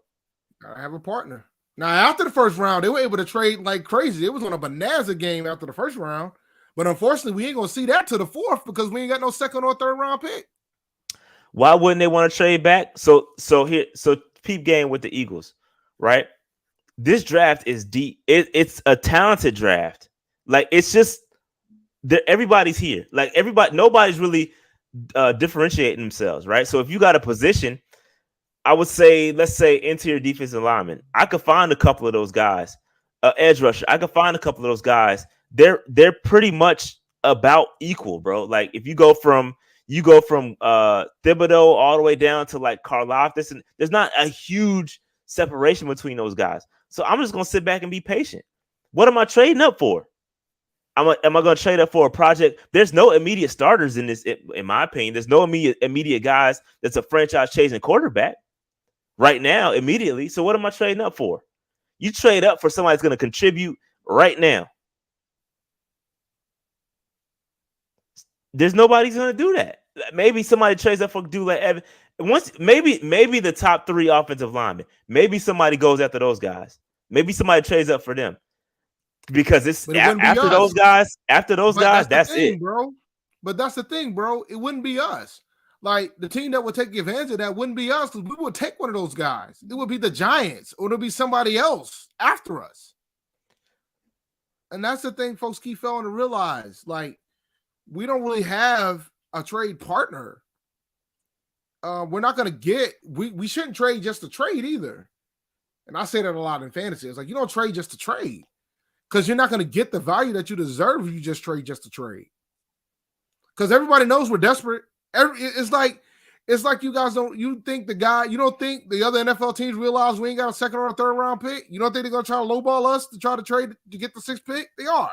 Gotta have a partner. Now, after the first round, they were able to trade like crazy. It was on a bonanza game after the first round. But unfortunately, we ain't going to see that to the 4th because we ain't got no 2nd or 3rd round pick. Why wouldn't they want to trade back? So peep game with the Eagles, right? This draft is deep. It's a talented draft. Like, it's just everybody's here. Like, nobody's really differentiating themselves, right? So if you got a position, I would say, let's say interior defensive lineman. I could find a couple of those guys. Edge rusher. I could find a couple of those guys. They're pretty much about equal, bro. Like, if you go from Thibodeau all the way down to like Karlaftis, and there's not a huge separation between those guys. So I'm just gonna sit back and be patient. What am I trading up for? Am I going to trade up for a project? There's no immediate starters in this, in my opinion. There's no immediate guys that's a franchise chasing quarterback right now, immediately. So what am I trading up for? You trade up for somebody that's going to contribute right now. There's nobody's going to do that. Maybe somebody trades up for Dule Evans. Maybe the top 3 offensive linemen. Maybe somebody goes after those guys. Maybe somebody trades up for them. Because it's after those guys, that's it, bro. But that's the thing, bro. It wouldn't be us. Like, the team that would take advantage of that wouldn't be us, because we would take one of those guys. It would be the Giants, or it'll be somebody else after us. And that's the thing folks keep failing to realize. Like, we don't really have a trade partner. We're not going to get – we shouldn't trade just to trade either. And I say that a lot in fantasy. It's like, you don't trade just to trade, because you're not going to get the value that you deserve if you just trade just to trade. Because everybody knows we're desperate. It's like you guys don't think the other NFL teams realize we ain't got a 2nd or a 3rd round pick? You don't think they're going to try to lowball us to try to trade to get the 6th pick? They are.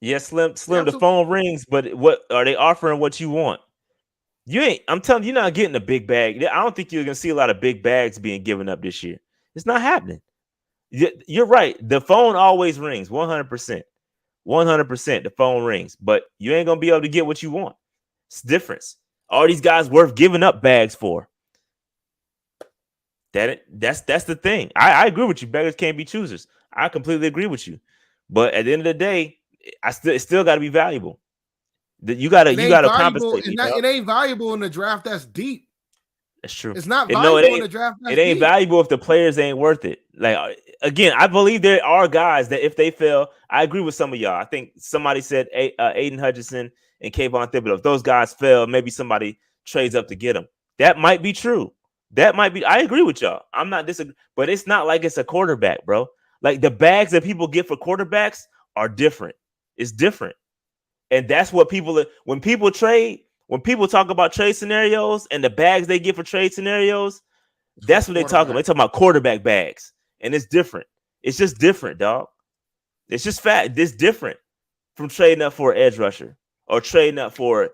Yeah, Slim, the phone rings, but what are they offering? What you want? I'm telling you, you're not getting a big bag. I don't think you're going to see a lot of big bags being given up this year. It's not happening. You're right. The phone always rings, 100%. 100%, the phone rings, but you ain't going to be able to get what you want. It's difference. All these guys worth giving up bags for. That's the thing. I agree with you. Beggars can't be choosers. I completely agree with you. But at the end of the day, it's still got to be valuable. You got to compensate. It ain't valuable in the draft that's deep. That's true. It's not valuable in the draft that's deep. It ain't valuable if the players ain't worth it. Like, again, I believe there are guys that if they fail, I agree with some of y'all. I think somebody said Aiden Hutchinson and Kayvon Thibodeau. If those guys fail, maybe somebody trades up to get them. That might be true. That might be. I agree with y'all. I'm not disagreeing, but it's not like it's a quarterback, bro. Like the bags that people get for quarterbacks are different. It's different, and that's what people. When people talk about trade scenarios and the bags they get for trade scenarios, that's what they talk about. They talk about quarterback bags, and it's different. It's just different, dog. It's just fact. It's different from trading up for an edge rusher or trading up for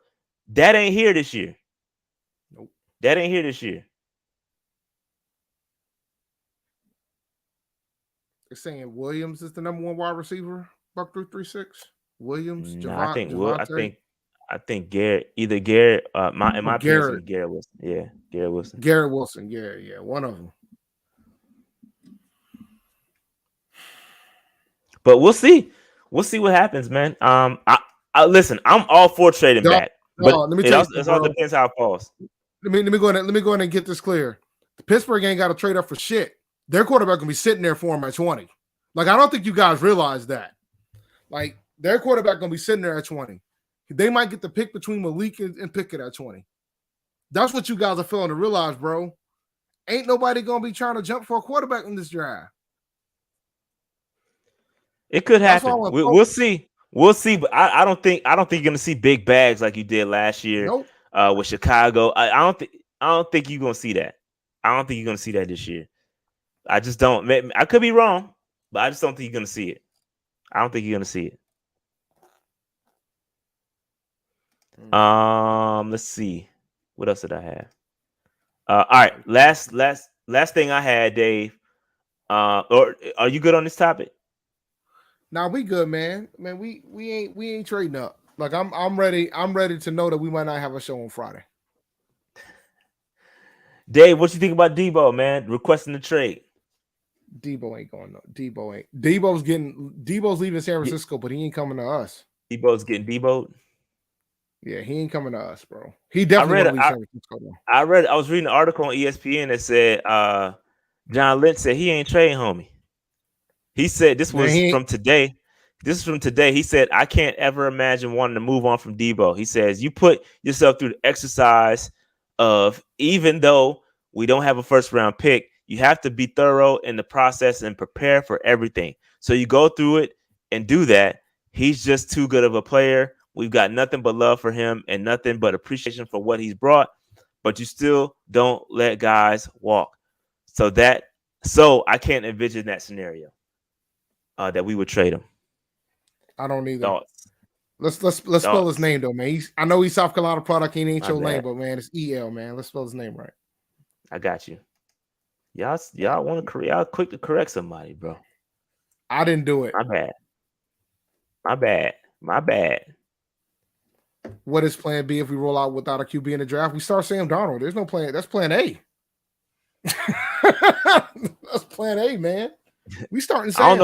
that. Ain't here this year. Nope. That ain't here this year. They're saying Williams is the number 1 wide receiver. Buck 336. Williams. No, I think Garrett. Either Garrett. In my opinion, Garrett Wilson. Yeah, Garrett Wilson. Garrett Wilson. Yeah, one of them. But we'll see. We'll see what happens, man. I listen. I'm all for trading back, but it all depends how it falls. Let me go ahead and get this clear. The Pittsburgh ain't got to trade up for shit. Their quarterback gonna be sitting there for him at 20. Like, I don't think you guys realize that. Like, their quarterback gonna be sitting there at 20. They might get the pick between Malik and Pickett at 20. That's what you guys are failing to realize, bro. Ain't nobody gonna be trying to jump for a quarterback in this draft. It could happen. We'll see. We'll see, but I don't think you're gonna see big bags like you did last year. Nope. With Chicago. I don't think you're gonna see that. I don't think you're gonna see that this year. I just don't. I could be wrong, but I just don't think you're gonna see it. I don't think you're gonna see it. Let's see. What else did I have? All right. Last thing I had, Dave. Or are you good on this topic? Nah, we good, man. Man, we ain't trading up. Like, I'm ready. I'm ready to know that we might not have a show on Friday. Dave, what you think about Deebo, man? Requesting the trade. Deebo ain't going. No. Deebo ain't. Deebo's leaving San Francisco, but he ain't coming to us. Deebo's getting Deebo'd. Yeah, he ain't coming to us, bro. He definitely leave San Francisco. I was reading an article on ESPN that said John Lynch said he ain't trading homie. He said this was from today. This is from today. He said, I can't ever imagine wanting to move on from Deebo. He says, you put yourself through the exercise of, even though we don't have a first round pick, you have to be thorough in the process and prepare for everything. So you go through it and do that. He's just too good of a player. We've got nothing but love for him and nothing but appreciation for what he's brought. But you still don't let guys walk. So I can't envision that scenario that we would trade him. I don't either. Thoughts? Let's spell his name though, man. I know he's South Carolina product. He ain't your name, but man, it's EL, man. Let's spell his name right. I got you. Y'all want to correct? Y'all quick to correct somebody, bro. I didn't do it. My bad. What is plan B if we roll out without a QB in the draft? We start Sam Darnold. There's no plan. That's plan A. That's plan A, man. We starting Sam. I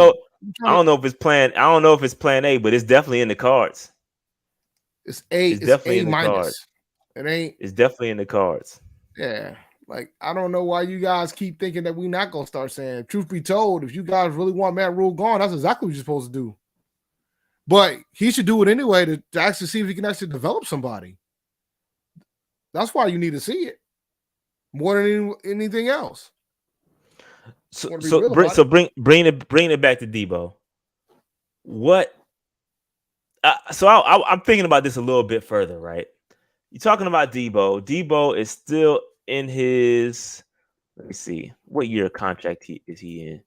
don't know if it's plan A, but it's definitely in the cards. It's A. It's definitely A minus. It's definitely in the cards. Yeah. Like, I don't know why you guys keep thinking that we're not gonna start Sam. Truth be told, if you guys really want Matt Rule gone, that's exactly what you're supposed to do. But he should do it anyway to actually see if he can actually develop somebody. That's why you need to see it more than anything else. Bring it back to Deebo. What? I'm thinking about this a little bit further, right? You're talking about Deebo. Deebo is still in his. Let me see. What year of contract is he in?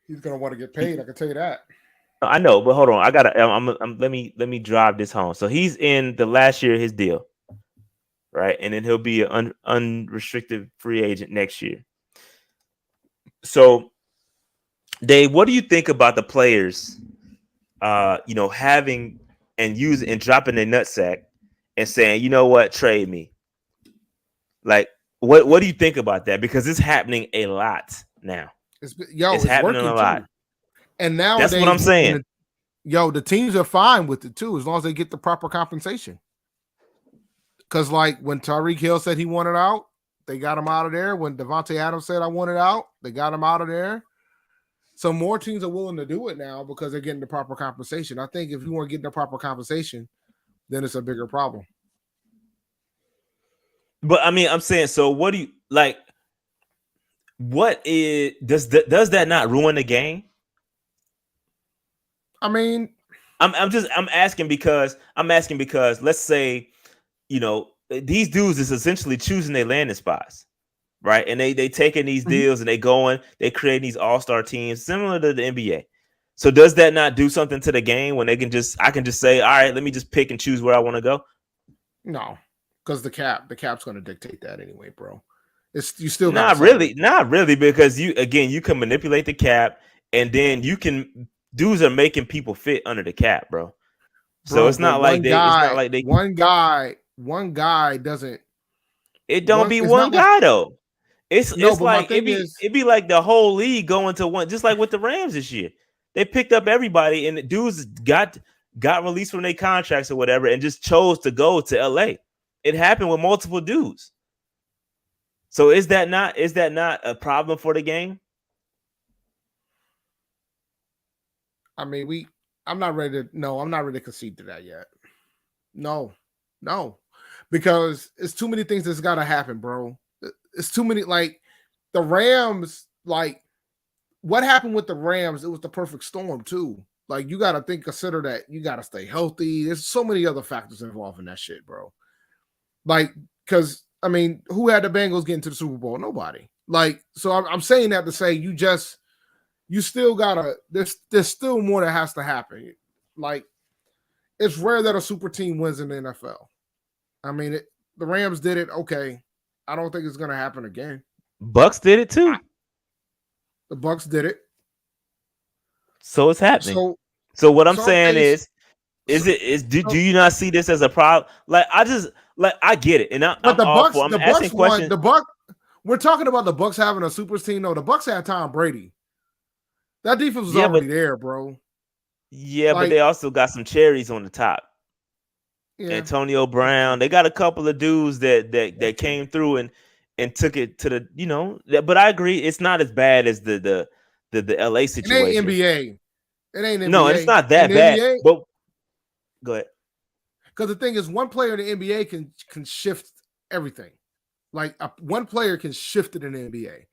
He's gonna want to get paid. I can tell you that. I know, but hold on. Let me drive this home. So he's in the last year of his deal, right? And then he'll be an unrestricted free agent next year. So, Dave, what do you think about the players, having and using and dropping their nutsack and saying, you know what, trade me? Like, what do you think about that? Because it's happening a lot now. It's happening a lot. And now that's what I'm saying. The teams are fine with it too, as long as they get the proper compensation. Because like when Tyreek Hill said he wanted out, they got him out of there. When Devontae Adams said I wanted out, they got him out of there. So more teams are willing to do it now because they're getting the proper compensation. I think if you weren't getting the proper compensation, then it's a bigger problem. But I mean, I'm saying, so what do you like? What is does that not ruin the game? I mean, I'm asking because let's say, these dudes is essentially choosing their landing spots, right? And they taking these deals and they creating these all-star teams similar to the NBA. So does that not do something to the game when I can just say, all right, let me just pick and choose where I want to go? No, because the cap's going to dictate that anyway, bro. You still not really, because you can manipulate the cap, and then dudes are making people fit under the cap, bro. So it's not like one guy doesn't. It don't be one guy though. It'd be like the whole league going to one, just like with the Rams this year. They picked up everybody, and the dudes got released from their contracts or whatever, and just chose to go to LA. It happened with multiple dudes. So is that not a problem for the game? I mean, I'm not ready to concede to that yet. No, because it's too many things that's got to happen, bro. It's too many. Like the Rams, like what happened with the Rams? It was the perfect storm too. Like you got to consider that you got to stay healthy. There's so many other factors involved in that shit, bro. Like, because I mean, who had the Bengals get into the Super Bowl? Nobody. Like, so I'm saying that to say you still gotta. There's still more that has to happen. Like, it's rare that a super team wins in the NFL. I mean, the Rams did it. Okay, I don't think it's gonna happen again. Bucks did it too. The Bucks did it. So it's happening. So what I'm saying do you not see this as a problem? Like I get it, and I'm asking questions. We're talking about the Bucks having a super team. No, the Bucks had Tom Brady. That defense was already there, bro. Yeah, but they also got some cherries on the top. Yeah. Antonio Brown. They got a couple of dudes that came through and took it to the, but I agree, it's not as bad as the LA situation. It ain't NBA. It ain't NBA. No, it's not that bad. NBA, but go ahead. Because the thing is, one player in the NBA can shift everything. Like one player can shift it in the NBA.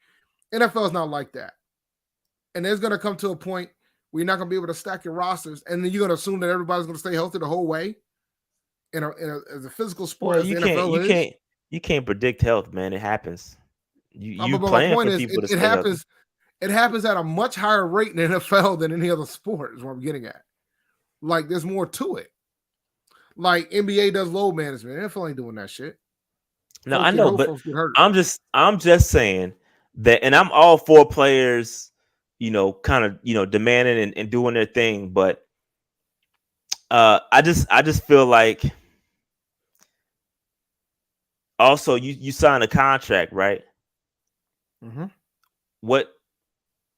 NFL is not like that. And there's going to come to a point where you're not going to be able to stack your rosters, and then you're going to assume that everybody's going to stay healthy the whole way. As a physical sport, well, you can't predict health, man. It happens. You playing for people to stay healthy. It happens at a much higher rate in the NFL than any other sport. Is what I'm getting at. Like there's more to it. Like NBA does load management. NFL ain't doing that shit. No, I know, but I'm just saying that, and I'm all for players, kind of, demanding and doing their thing, but I just feel like also you sign a contract, right? Mm-hmm. What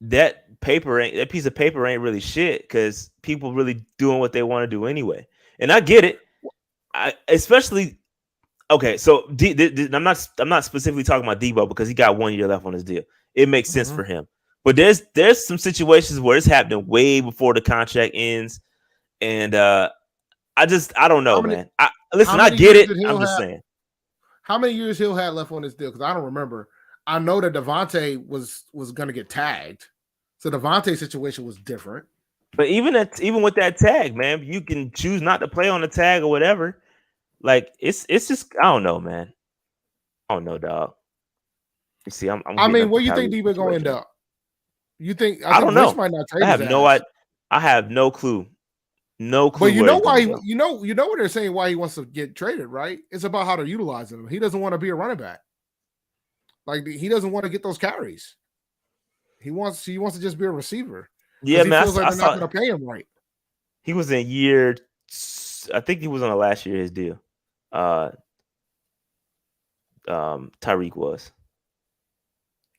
that piece of paper ain't really shit, because people really doing what they want to do anyway. And I get it. Especially okay, so I'm not specifically talking about Deebo because he got 1 year left on his deal. It makes sense for him. But there's some situations where it's happening way before the contract ends, and I don't know, man. I get it. I'm just saying. How many years Hill had left on his deal? Because I don't remember. I know that Devontae was going to get tagged, so Devontae's situation was different. But even with that tag, man, you can choose not to play on the tag or whatever. Like it's just, I don't know, man. I don't know, dog. You see, I mean, where you think Deebo gonna end up? You think? I don't know. Might not trade I have no clue. No clue. But you know why? You know what they're saying? Why he wants to get traded, right? It's about how they're utilizing him. He doesn't want to be a running back. Like he doesn't want to get those carries. He wants to just be a receiver. Yeah, man. Feels like they're not going to pay him right. He was in year. I think he was on the last year of his deal. Tyreek was.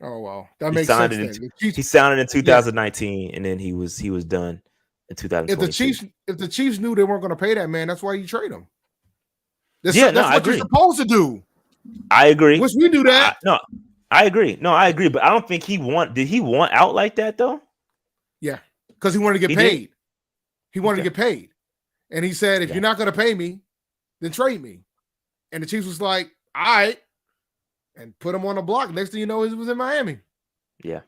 Oh wow, that makes sense. He signed it in 2019, and then he was done in 2020. If the Chiefs knew they weren't going to pay that man, that's why you trade him. That's what you're supposed to do. I agree. Which we do that. I agree. No, I agree. But I don't think did he want out like that though? because he wanted to get paid. He wanted to get paid. And he said, if you're not going to pay me, then trade me. And the Chiefs was like, all right. And put him on the block. Next thing you know, he was in Miami. Yeah.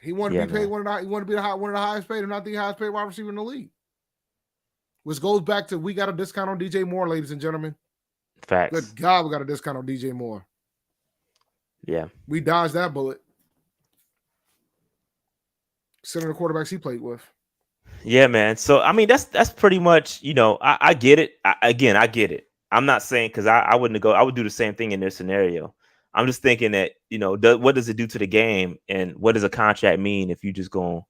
He wanted to be paid. He wanted to be one of the highest paid, if not the highest paid wide receiver in the league. Which goes back to, we got a discount on DJ Moore, ladies and gentlemen. Facts. Good God, we got a discount on DJ Moore. Yeah. We dodged that bullet. Considering the quarterbacks he played with. Yeah, man. So, I mean, that's pretty much, I get it. I get it. I'm not saying, because I wouldn't go. I would do the same thing in their scenario. I'm just thinking that, what does it do to the game, and what does a contract mean if you just gonna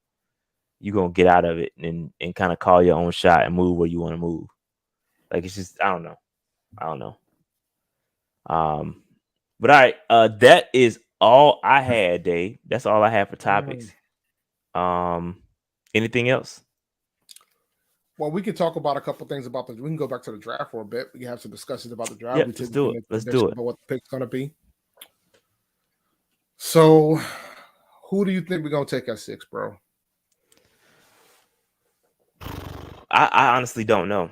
get out of it and kind of call your own shot and move where you want to move? Like, it's just, I don't know. But all right, that is all I had, Dave. That's all I have for topics. Anything else? Well, we can talk about a couple things about we can go back to the draft for a bit. We can have some discussions about the draft. Yeah, let's do it. About what the pick's going to be. So, who do you think we're going to take at 6, bro? I honestly don't know.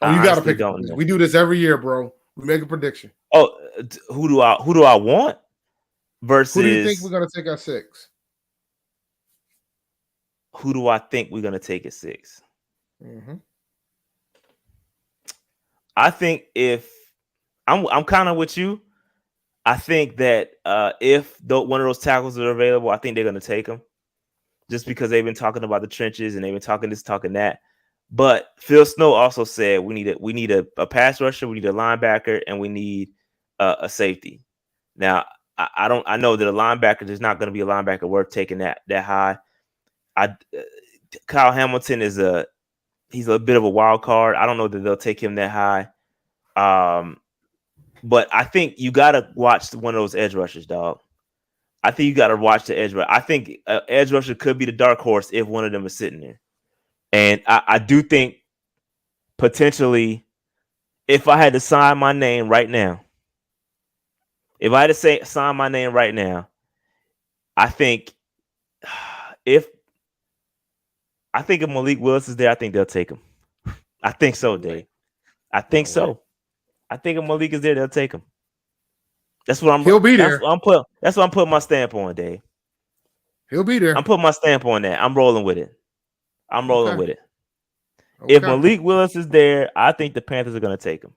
Oh, you got to pick. We do this every year, bro. We make a prediction. Oh, who do I want? Versus, who do you think we're going to take at 6? Who do I think we're going to take at 6? Mm-hmm. I think if I'm kind of with you. I think that if one of those tackles are available, I think they're going to take them, just because they've been talking about the trenches and they've been talking this, talking that. But Phil Snow also said we need a pass rusher, we need a linebacker, and we need a safety. Now, I know that a linebacker, there's not going to be a linebacker worth taking that high. Kyle Hamilton he's a bit of a wild card. I don't know that they'll take him that high. But I think you got to watch one of those edge rushers, dog. I think you got to watch the edge rusher. I think edge rusher could be the dark horse if one of them is sitting there. And I do think potentially, if I had to sign my name right now, I think if Malik Willis is there, I think they'll take him. I think so, Dave. I think so. I think if Malik is there, they'll take him. He'll be there. That's what I'm putting my stamp on, Dave. He'll be there. I'm putting my stamp on that. I'm rolling with it. Okay. If Malik Willis is there, I think the Panthers are going to take him.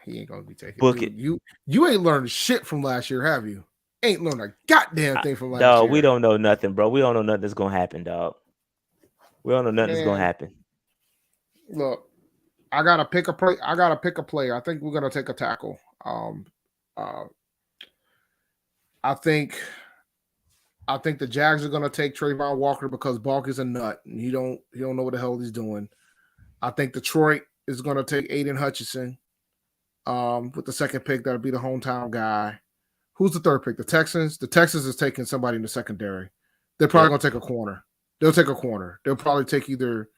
He ain't going to be taken. Book it. You ain't learned shit from last year, have you? Ain't learned a goddamn thing from last year. Dog, we don't know nothing, bro. We don't know nothing that's going to happen, dog. We don't know nothing that's going to happen. Look, I gotta pick a player. I think we're gonna take a tackle. I think the Jags are gonna take Trayvon Walker because Balk is a nut and he don't know what the hell he's doing. I think Detroit is gonna take Aiden Hutchinson. With the second pick, that'll be the hometown guy. Who's the third pick? The Texans. The Texans is taking somebody in the secondary. They're probably gonna take a corner. They'll take a corner. They'll probably take either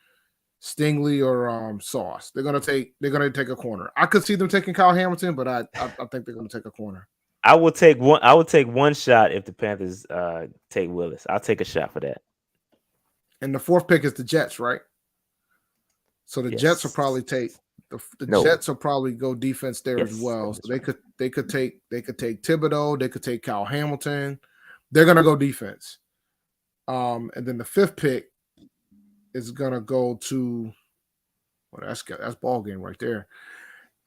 Stingley or Sauce. They're gonna take a corner. I could see them taking Kyle Hamilton, but I think they're gonna take a corner. I would take one shot if the Panthers take Willis. I'll take a shot for that. And the fourth pick is the Jets, right? So the Jets will probably take Jets will probably go defense there as well. So they could take Thibodeau, they could take Kyle Hamilton. They're gonna go defense. And then the fifth pick is gonna go to that's ball game right there.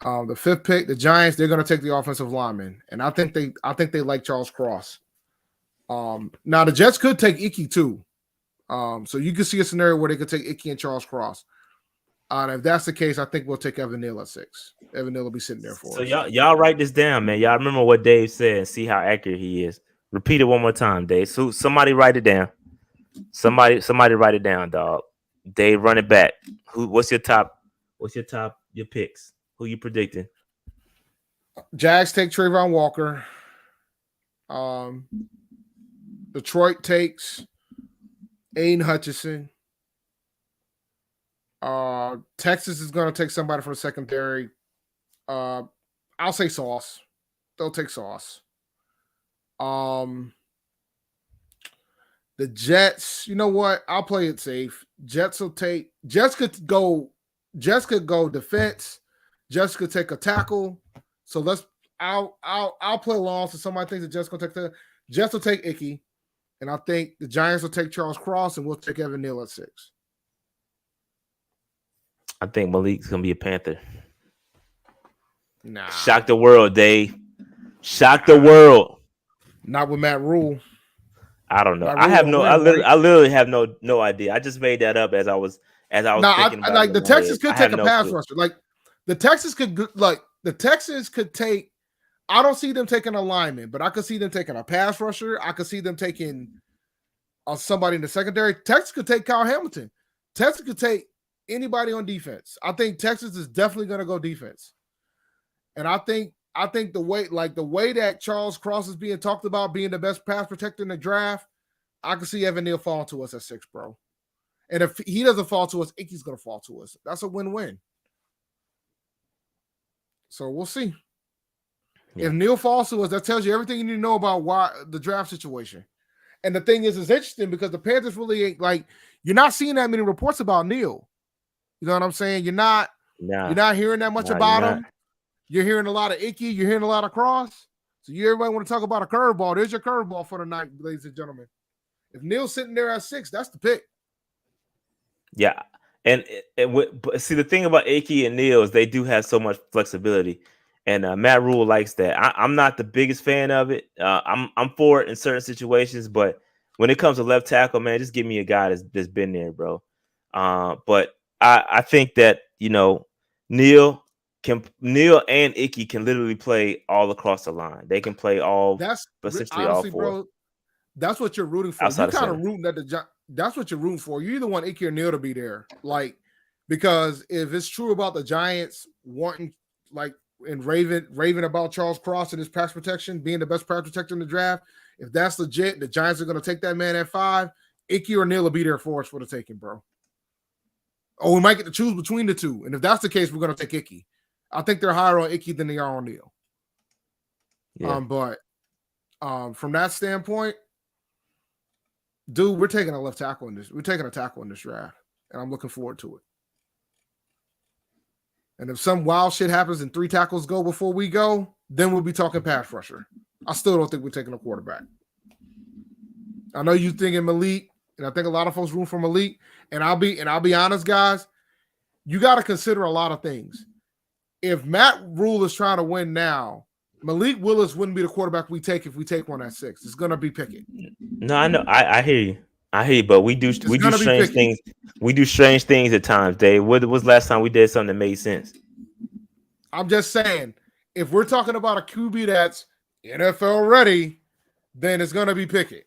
The fifth pick, the Giants, they're gonna take the offensive lineman, and I think they like Charles Cross. Now the Jets could take Icky too. So you could see a scenario where they could take Icky and Charles Cross. And if that's the case, I think we'll take Evan Neal at 6. Evan Neal will be sitting there for us. So y'all write this down, man. Y'all remember what Dave said and see how accurate he is. Repeat it one more time, Dave. So somebody write it down. Somebody write it down, dog. Dave, run it back. What's your picks? Who you predicting? Jags take Trayvon Walker. Detroit takes Aiden Hutchinson. Texas is going to take somebody from the secondary. I'll say Sauce. They'll take Sauce. The Jets, you know what? I'll play it safe. Jets could go defense. Jets could take a tackle. So I'll play along. So somebody thinks the Jets gonna take the Jets will take Icky, and I think the Giants will take Charles Cross, and we'll take Evan Neal at 6. I think Malik's gonna be a Panther. Nah. Shock the world, Dave. Shock the world. Not with Matt Rule. I don't know. I literally have no idea. I just made that up as I was thinking about like it. The Texans could take a pass rusher. Like the Texans could take. I don't see them taking a lineman, but I could see them taking a pass rusher. I could see them taking somebody in the secondary. Texas could take Kyle Hamilton. Texas could take anybody on defense. I think Texas is definitely going to go defense. And I think the way that Charles Cross is being talked about being the best pass protector in the draft, I can see Evan Neal fall to us at 6, bro. And if he doesn't fall to us, Icky's going to fall to us. That's a win-win. So we'll see. Yeah. If Neal falls to us, that tells you everything you need to know about why the draft situation. And the thing is, it's interesting because the Panthers really ain't you're not seeing that many reports about Neal. You know what I'm saying? You're not hearing that much about him. You're hearing a lot of Icky. You're hearing a lot of Cross. So everybody want to talk about a curveball. There's your curveball for the night, ladies and gentlemen. If Neal's sitting there at 6, that's the pick. Yeah. And see, the thing about Icky and Neal is they do have so much flexibility. And Matt Rule likes that. I'm not the biggest fan of it. I'm for it in certain situations, but when it comes to left tackle, man, just give me a guy that's been there, bro. But I think that, Neal and Icky can literally play all across the line. They can play essentially all 4. Bro, that's what you're rooting for. You kind of rooting that's what you're rooting for. You either want Icky or Neal to be there, because if it's true about the Giants wanting and raving about Charles Cross and his pass protection being the best pass protector in the draft, if that's legit, the Giants are going to take that man at 5. Icky or Neal will be there for us for the taking, bro. Oh, we might get to choose between the two, and if that's the case, we're going to take Icky. I think they're higher on Icky than they are on Neal. Yeah. But from that standpoint, dude, we're taking a left tackle in this. We're taking a tackle in this draft, and I'm looking forward to it. And if some wild shit happens and 3 tackles go before we go, then we'll be talking pass rusher. I still don't think we're taking a quarterback. I know you're thinking Malik, and I think a lot of folks room for Malik. And I'll be honest, guys. You got to consider a lot of things. If Matt Rule is trying to win now, Malik Willis wouldn't be the quarterback we take if we take one at 6. It's gonna be Pickett. No, I know. I hear you, but we do strange things. We do strange things at times, Dave. What was last time we did something that made sense? I'm just saying, if we're talking about a QB that's NFL ready, then it's gonna be Pickett.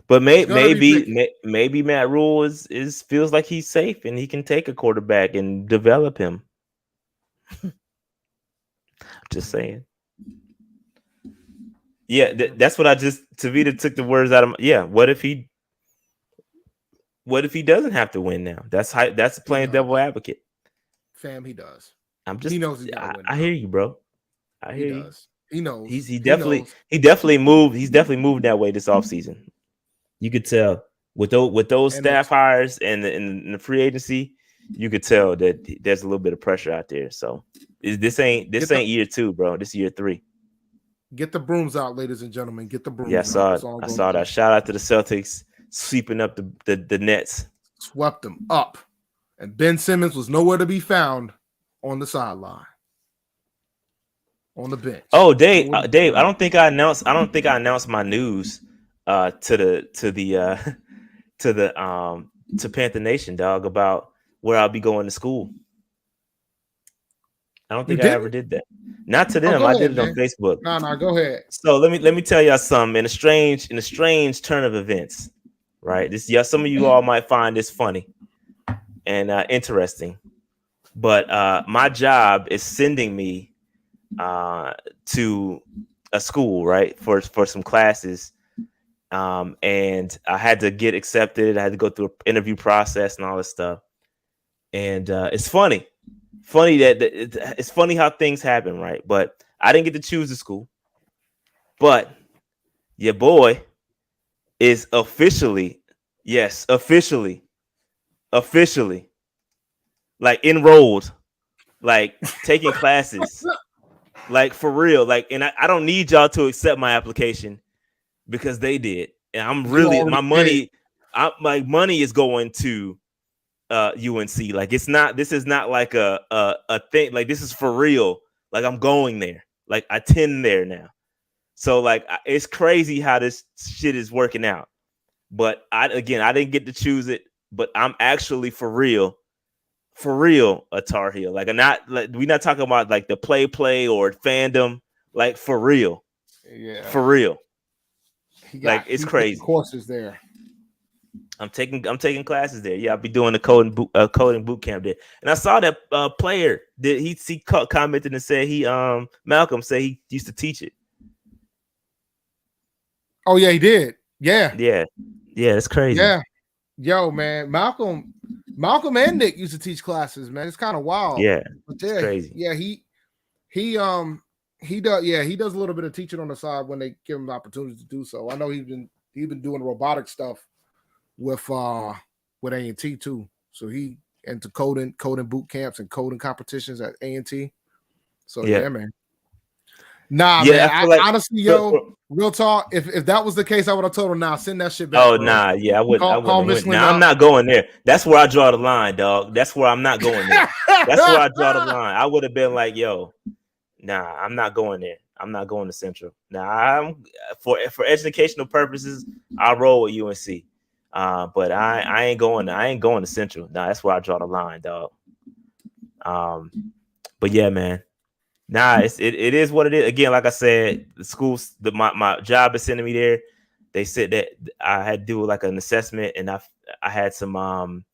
But maybe Matt Rule is feels like he's safe and he can take a quarterback and develop him. Just saying. Yeah, that's what Tavita took the words out of. Yeah, what if he doesn't have to win now? That's playing devil advocate. Fam, he does. He knows he's got to win. I hear you, bro. I hear you. He knows. He definitely moved. He's definitely moved that way this offseason. You could tell with those staff hires and the free agency, you could tell that there's a little bit of pressure out there. So this ain't year 2, bro. This is year 3. Get the brooms out, ladies and gentlemen. Get the brooms out. I saw that. Shout out to the Celtics sweeping up the Nets. Swept them up. And Ben Simmons was nowhere to be found on the sideline. On the bench. Oh, Dave, I don't think I announced my news to Panther Nation, dog, about where I'll be going to school. I don't think I ever did that. Not to them. I did it on Facebook. No, go ahead. So let me tell y'all something. In a strange turn of events, right? Some of you all might find this funny and interesting, but my job is sending me to a school, right, for some classes, and I had to get accepted. I had to go through an interview process and all this stuff, and it's funny that it's funny how things happen, right? But I didn't get to choose the school, but your boy is officially, like enrolled, like taking classes, like for real. Like, and I don't need y'all to accept my application because they did. And I'm really, my money is going to UNC. Like, this is not like a thing. Like, this is for real. Like, I'm going there. Like, I attend there now. So like, it's crazy how this shit is working out. But I didn't get to choose it, but I'm actually for real a Tar Heel. Like, we're not talking about like the play or fandom. Like, for real. Yeah. For real. Like, it's crazy. Courses there. I'm taking classes there. Yeah, I'll be doing the coding boot camp there. And I saw that player that he commented and said Malcolm said he used to teach it. Oh yeah, he did. Yeah. It's crazy. Yeah. Yo, man, Malcolm and Nick used to teach classes, man. It's kind of wild. Yeah. But it's crazy. Yeah, he does a little bit of teaching on the side when they give him the opportunity to do so. I know he's been doing robotic stuff with A&T too. So he into coding boot camps and coding competitions at A&T. So yeah man. Nah, man. I honestly, real talk. If that was the case, I would have told him, nah, send that shit back. Oh, bro. nah, yeah, I wouldn't. Nah, I'm not going there. That's where I draw the line, dog. That's where I'm not going there. That's where I draw the line. I would have been like, yo, nah, I'm not going there. I'm not going to Central. Nah, I'm for educational purposes, I'll roll with UNC. But I ain't going to Central. Nah, that's where I draw the line, dog. But yeah, man. Nah, it is what it is. Again, like I said, the schools, my job is sending me there. They said that I had to do like an assessment, and I had some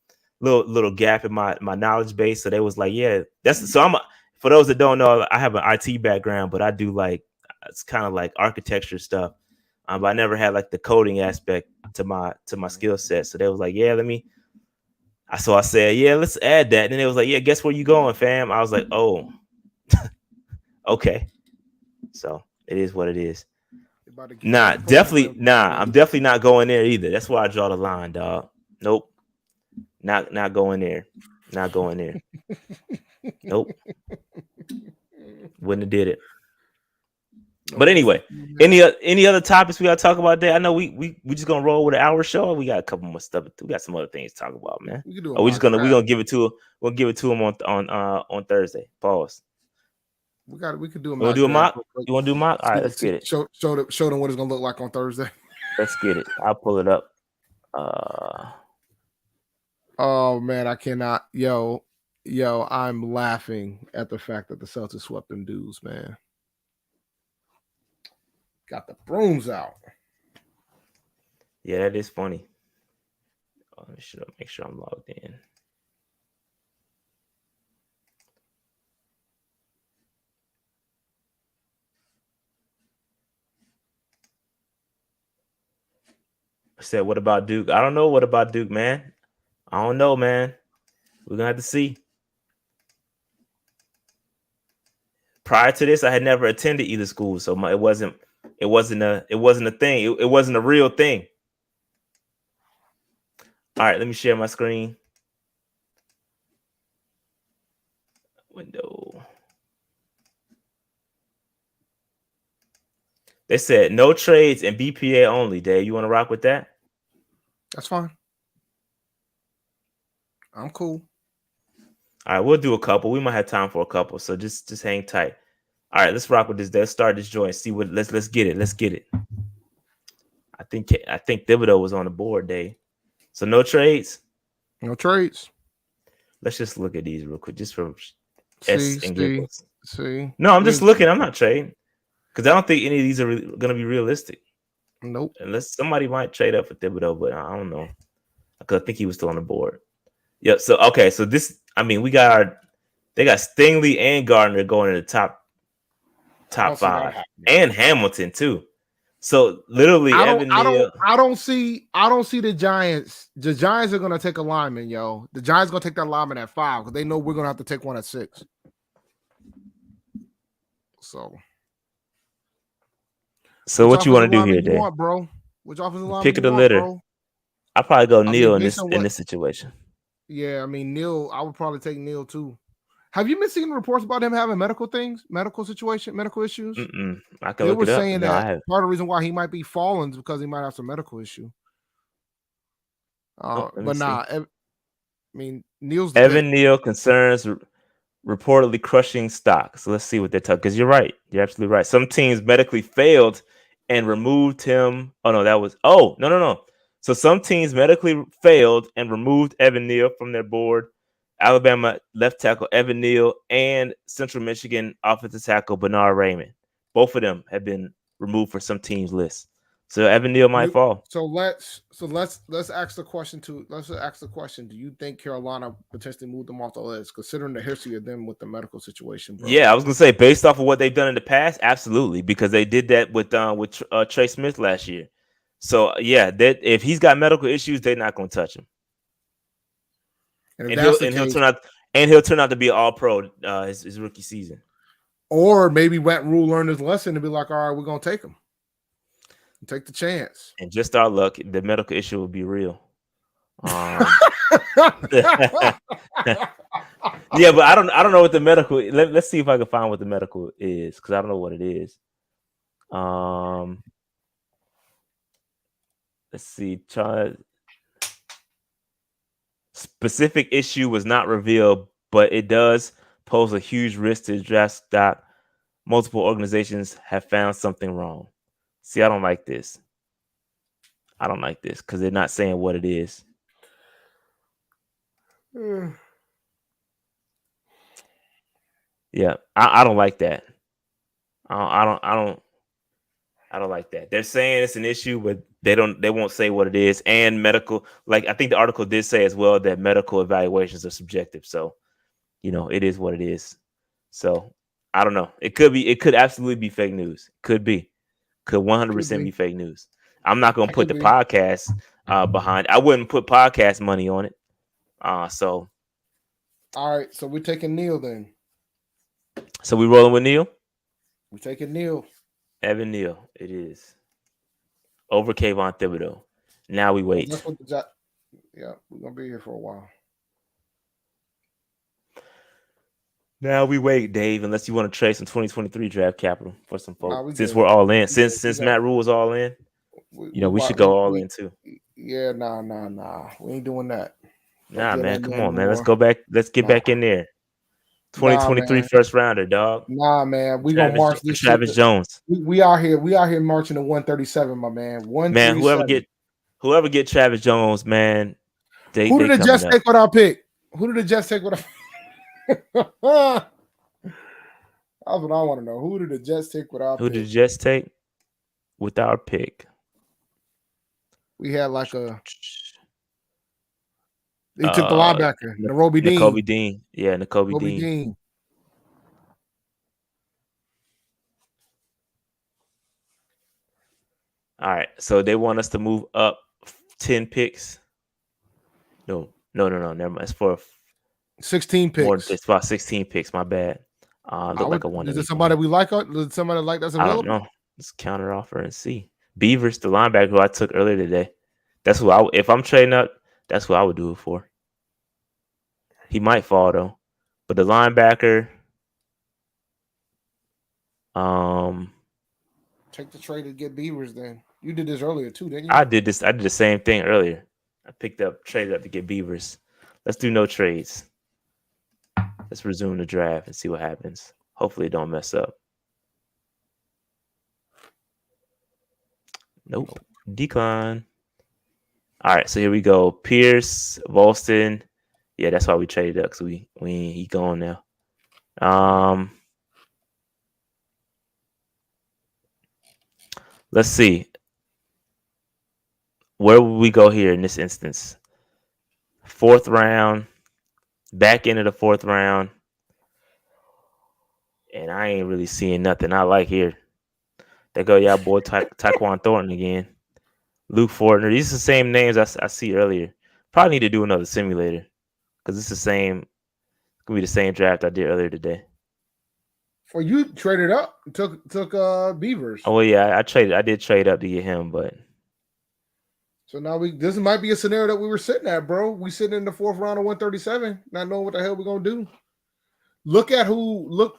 little gap in my knowledge base. So they was like, yeah, for those that don't know, I have an IT background, but I do like, it's kind of like architecture stuff. But I never had like the coding aspect to my skill set. So they was like, yeah, so I said, yeah, let's add that. And then they was like, yeah, guess where you going, fam? I was like, oh. Okay, so it is what it is. I'm definitely not going there either. That's why I draw the line, dog. Nope, not going there. Not going there. Nope, wouldn't have did it. But anyway, any other topics we gotta talk about there? I know we just gonna roll with an hour show. We got a couple more stuff. We got some other things to talk about, man. We're gonna give it to him on Thursday. Pause. We could do a mock. You want to do a mock? You want to do a mock? All right, let's get it. Show them what it's gonna look like on Thursday. Let's get it. I'll pull it up. Oh man, I cannot. Yo, I'm laughing at the fact that the Celtics swept them dudes, man. Got the brooms out. Yeah, that is funny. Should I make sure I'm logged in? I said, what about Duke? I don't know. What about Duke, man? I don't know, man. We're gonna have to see. Prior to this, I had never attended either school, so it wasn't a thing. It wasn't a real thing. All right, let me share my screen. Window. They said no trades and BPA only. Dave, you want to rock with that? That's fine. I'm cool. All right, we'll do a couple. We might have time for a couple, so just hang tight. All right, let's rock with this. Let's start this joint. See what. Let's get it. Let's get it. I think Thibodeau was on the board, Dave. So no trades. No trades. Let's just look at these real quick, just for S and giggles. See. No, I'm just looking. I'm not trading. Because I don't think any of these are going to be realistic. Nope. Unless somebody might trade up for Thibodeau, but I don't know. Because I think he was still on the board. Yeah. So, okay. So this, I mean, they got Stingley and Gardner going in the top 5. And Hamilton, too. So, literally, I don't see the Giants. The Giants are going to take a lineman, yo. The Giants are going to take that lineman at 5 because they know we're going to have to take one at 6. So what you want to do here, Dave? Bro? Which offensive line pick of the litter. Bro? I'll probably go Neal in this situation. Yeah, I mean Neal. I would probably take Neal too. Have you been seeing reports about him having medical issues? I can look it up. They were saying that part of the reason why he might be falling is because he might have some medical issue. But nah, I mean Neal's Evan Neal concerns reportedly crushing stock. So let's see what they're talking. Because you're right. You're absolutely right. Some teams medically failed and removed him. Oh no, that was no. So some teams medically failed and removed Evan Neal from their board. Alabama left tackle Evan Neal and Central Michigan offensive tackle Bernard Raymond. Both of them have been removed for some teams' lists. So Evan Neal might fall. So let's ask the question Let's ask the question. Do you think Carolina potentially moved them off the list, considering the history of them with the medical situation? Bro? Yeah, I was gonna say based off of what they've done in the past, absolutely, because they did that with Trey Smith last year. So yeah, that if he's got medical issues, they're not gonna touch him. And he'll turn out to be an all-pro his rookie season. Or maybe Matt Rule learned his lesson and be like, all right, we're gonna take him. Take the chance. And just our luck, the medical issue will be real. Yeah, but I don't know what the medical. Let's see if I can find what the medical is, because I don't know what it is. Let's see. Specific issue was not revealed, but it does pose a huge risk to draft stock. Multiple organizations have found something wrong. See, I don't like this. Because they're not saying what it is. Yeah, I don't like that. I don't like that. They're saying it's an issue, but they won't say what it is. And medical, like I think the article did say as well that medical evaluations are subjective. So, it is what it is. So I don't know. It could absolutely be fake news. Could 100% be fake news. I'm not going to put the podcast behind. I wouldn't put podcast money on it. So. All right. So we're taking Neal then. So we rolling with Neal? We're taking Neal. Evan Neal. It is. Over Kayvon Thibodeau. Now we wait. Yeah, we're going to be here for a while. Now we wait, Dave, unless you want to trade some 2023 draft capital for some folks. Since we're all in. Since Matt Rule was all in. We should go all in too. Yeah, nah. We ain't doing that. Nah, man. Come on, man. Let's go back. Let's get back in there. 2023 first rounder, dog. Nah, man. We gonna march this Travis Jones. We out here marching to 137, my man. 137. Man, whoever get Travis Jones, man. Who did the Jets take with our pick? That's what I want to know. Who did the Jets take with our pick? Who did the Jets take with our pick? We had like a. They took the linebacker, Nakobe Dean. Yeah, Nakobe Dean. All right, so they want us to move up 10 picks. No. Never mind. It's for 16 picks. It's about 16 picks. My bad. Look like a one. Is it somebody we like? Is somebody like that's available? I don't know. Let's counter offer and see. Beavers, the linebacker who I took earlier today. That's who if I'm trading up, that's who I would do it for. He might fall though, but the linebacker. Take the trade to get Beavers. Then you did this earlier too, didn't you? I did this. I did the same thing earlier. I traded up to get Beavers. Let's do no trades. Let's resume the draft and see what happens. Hopefully, it don't mess up. Nope. Decline. All right, so here we go. Pierce, Volston. Yeah, that's why we traded up, because he gone now. Let's see. Where would we go here in this instance? 4th round, back into the 4th round. And I ain't really seeing nothing I like here. There go y'all boy Tyquan Thornton again. Luke Fortner. These are the same names I see earlier. Probably need to do another simulator, because it's the same. It's gonna be the same draft I did earlier today. Well, you traded up, took Beavers. Oh well, yeah, I did trade up to get him, but So now this might be a scenario that we were sitting at, bro. We sitting in the 4th round of 137, not knowing what the hell we're gonna do. Look at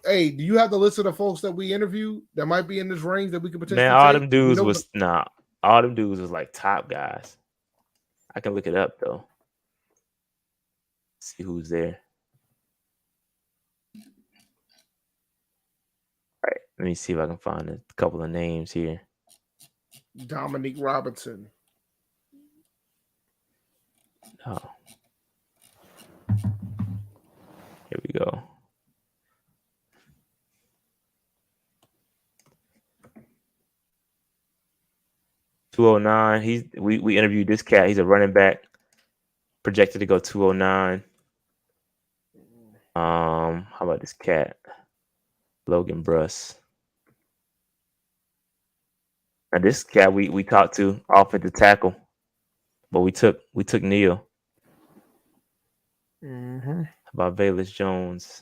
hey, do you have the list of the folks that we interviewed that might be in this range that we could potentially all them dudes all them dudes was like top guys. I can look it up though. See who's there. All right, let me see if I can find a couple of names here. Dominique Robinson. Oh. Here we go. $209. We interviewed this cat. He's a running back, projected to go 209. How about this cat, Logan Bruss? Now this cat we talked to, offensive tackle, but we took Neil. Mm-hmm. How about Velus Jones?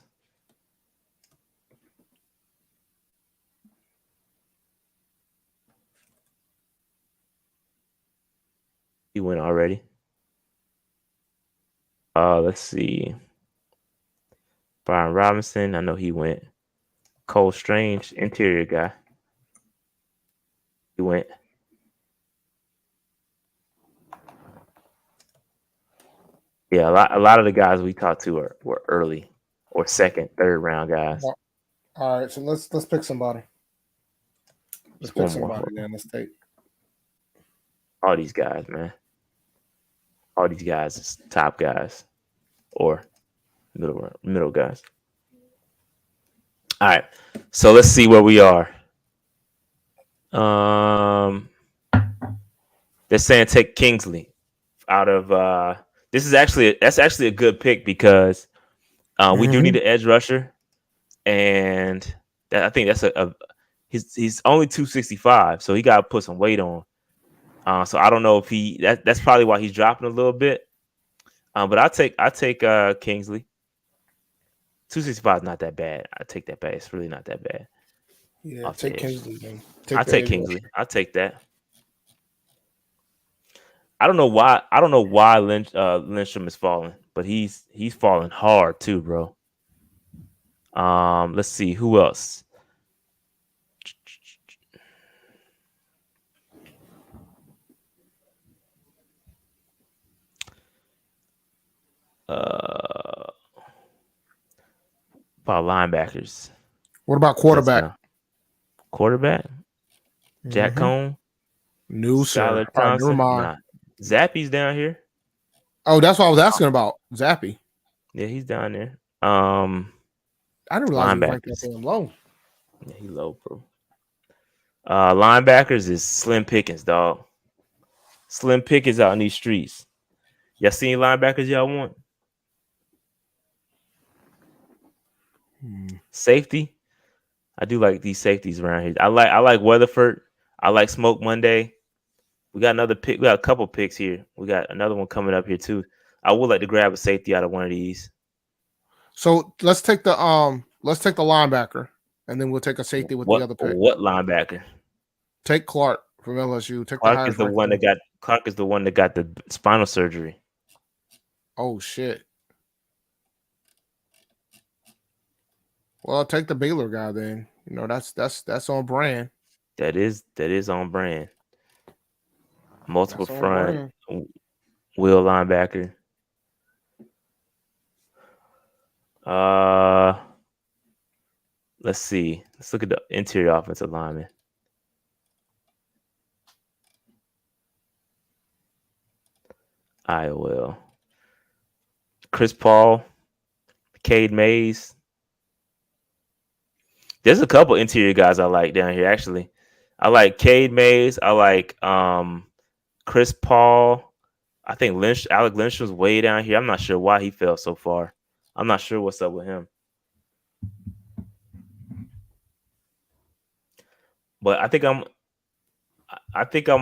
He went already. Let's see. Brian Robinson, I know he went. Cole Strange, interior guy. He went. Yeah, a lot of the guys we talked to were early or second, third round guys. All right, so let's pick somebody. Let's pick somebody, man. Let's take all these guys, man. All these guys is top guys or middle guys. All right, so let's see where we are. They're saying take Kingsley out of. That's actually a good pick because we do need an edge rusher, and I think that's he's only 265, so he got to put some weight on. So I don't know if that's probably why he's dropping a little bit. But I take Kingsley. 265 is not that bad. I take that back. It's really not that bad. Yeah, take Kingsley, man. I take Kingsley. I take that. I don't know why Lindstrom is falling, but he's falling hard too, bro. Let's see who else. About linebackers. What about quarterback? Quarterback? Jack Cone? No, sir. Thompson? Never mind. Nah. Zappy's down here. Oh, that's what I was asking about. Zappy. Yeah, he's down there. I didn't realize he was like that damn low. Yeah, he low, bro. Linebackers is Slim Pickens, dog. Slim Pickens out in these streets. Y'all seen linebackers y'all want? Safety. I do like these safeties around here. I like Weatherford. I like Smoke Monday. We got another pick. We got a couple picks here. We got another one coming up here too. I would like to grab a safety out of one of these. So let's take the linebacker, and then we'll take a safety with the other pick. What linebacker? Take Clark from LSU. Clark is the one that got the spinal surgery. Oh shit. Well, I'll take the Baylor guy then. You know, that's on brand. That is on brand. Multiple front wheel linebacker. Let's see. Let's look at the interior offensive lineman. I will. Chris Paul, Cade Mays. There's a couple interior guys I like down here, actually. I like Cade Mays. I like Chris Paul. I think Alec Lindstrom's way down here. I'm not sure why he fell so far. I'm not sure what's up with him. But I think I'm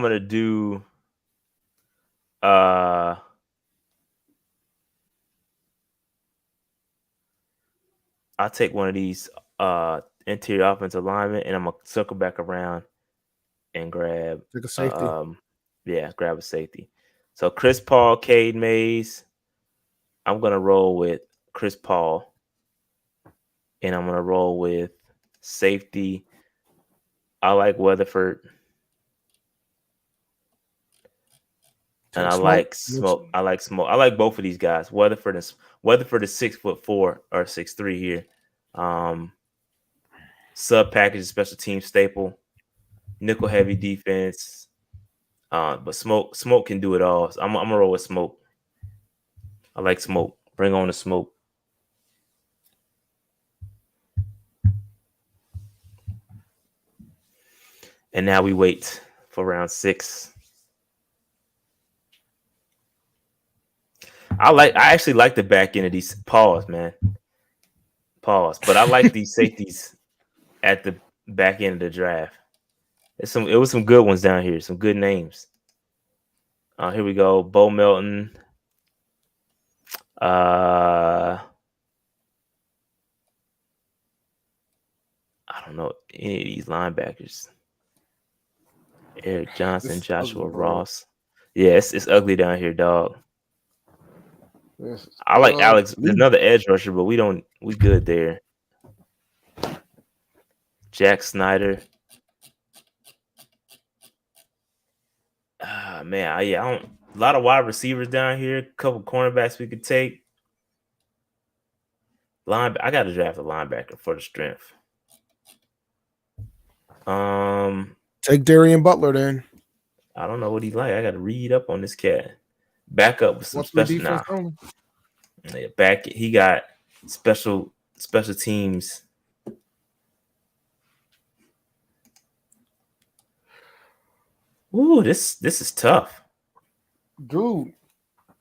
gonna do I'll take one of these interior offensive linemen, and I'm gonna circle back around and grab take a safety. Grab a safety. So Chris Paul, Cade Mays. I'm gonna roll with Chris Paul, and I'm gonna roll with safety. I like Weatherford, and I like Smoke. I like Smoke. I like both of these guys. Weatherford is 6'4" or 6'3" here. Sub package, special team staple, nickel heavy defense. But Smoke can do it all. So I'm gonna roll with Smoke. I like Smoke. Bring on the Smoke. And now we wait for round 6. I actually like the back end of these. Pause, man. Pause. But I like these safeties at the back end of the draft. It was some good ones down here. Some good names. Here we go. Bo Melton. I don't know any of these linebackers. Eric Johnson, Joshua Ross. Yeah, it's ugly down here, dog. I like Alex. There's another edge rusher, but we good there. Jack Snyder. Man, I don't. A lot of wide receivers down here. A couple cornerbacks we could take. I got to draft a linebacker for the strength. Take Darian Butler then. I don't know what he's like. I got to read up on this cat. Back up with some special. Yeah, back. He got special teams. Ooh, this is tough, dude.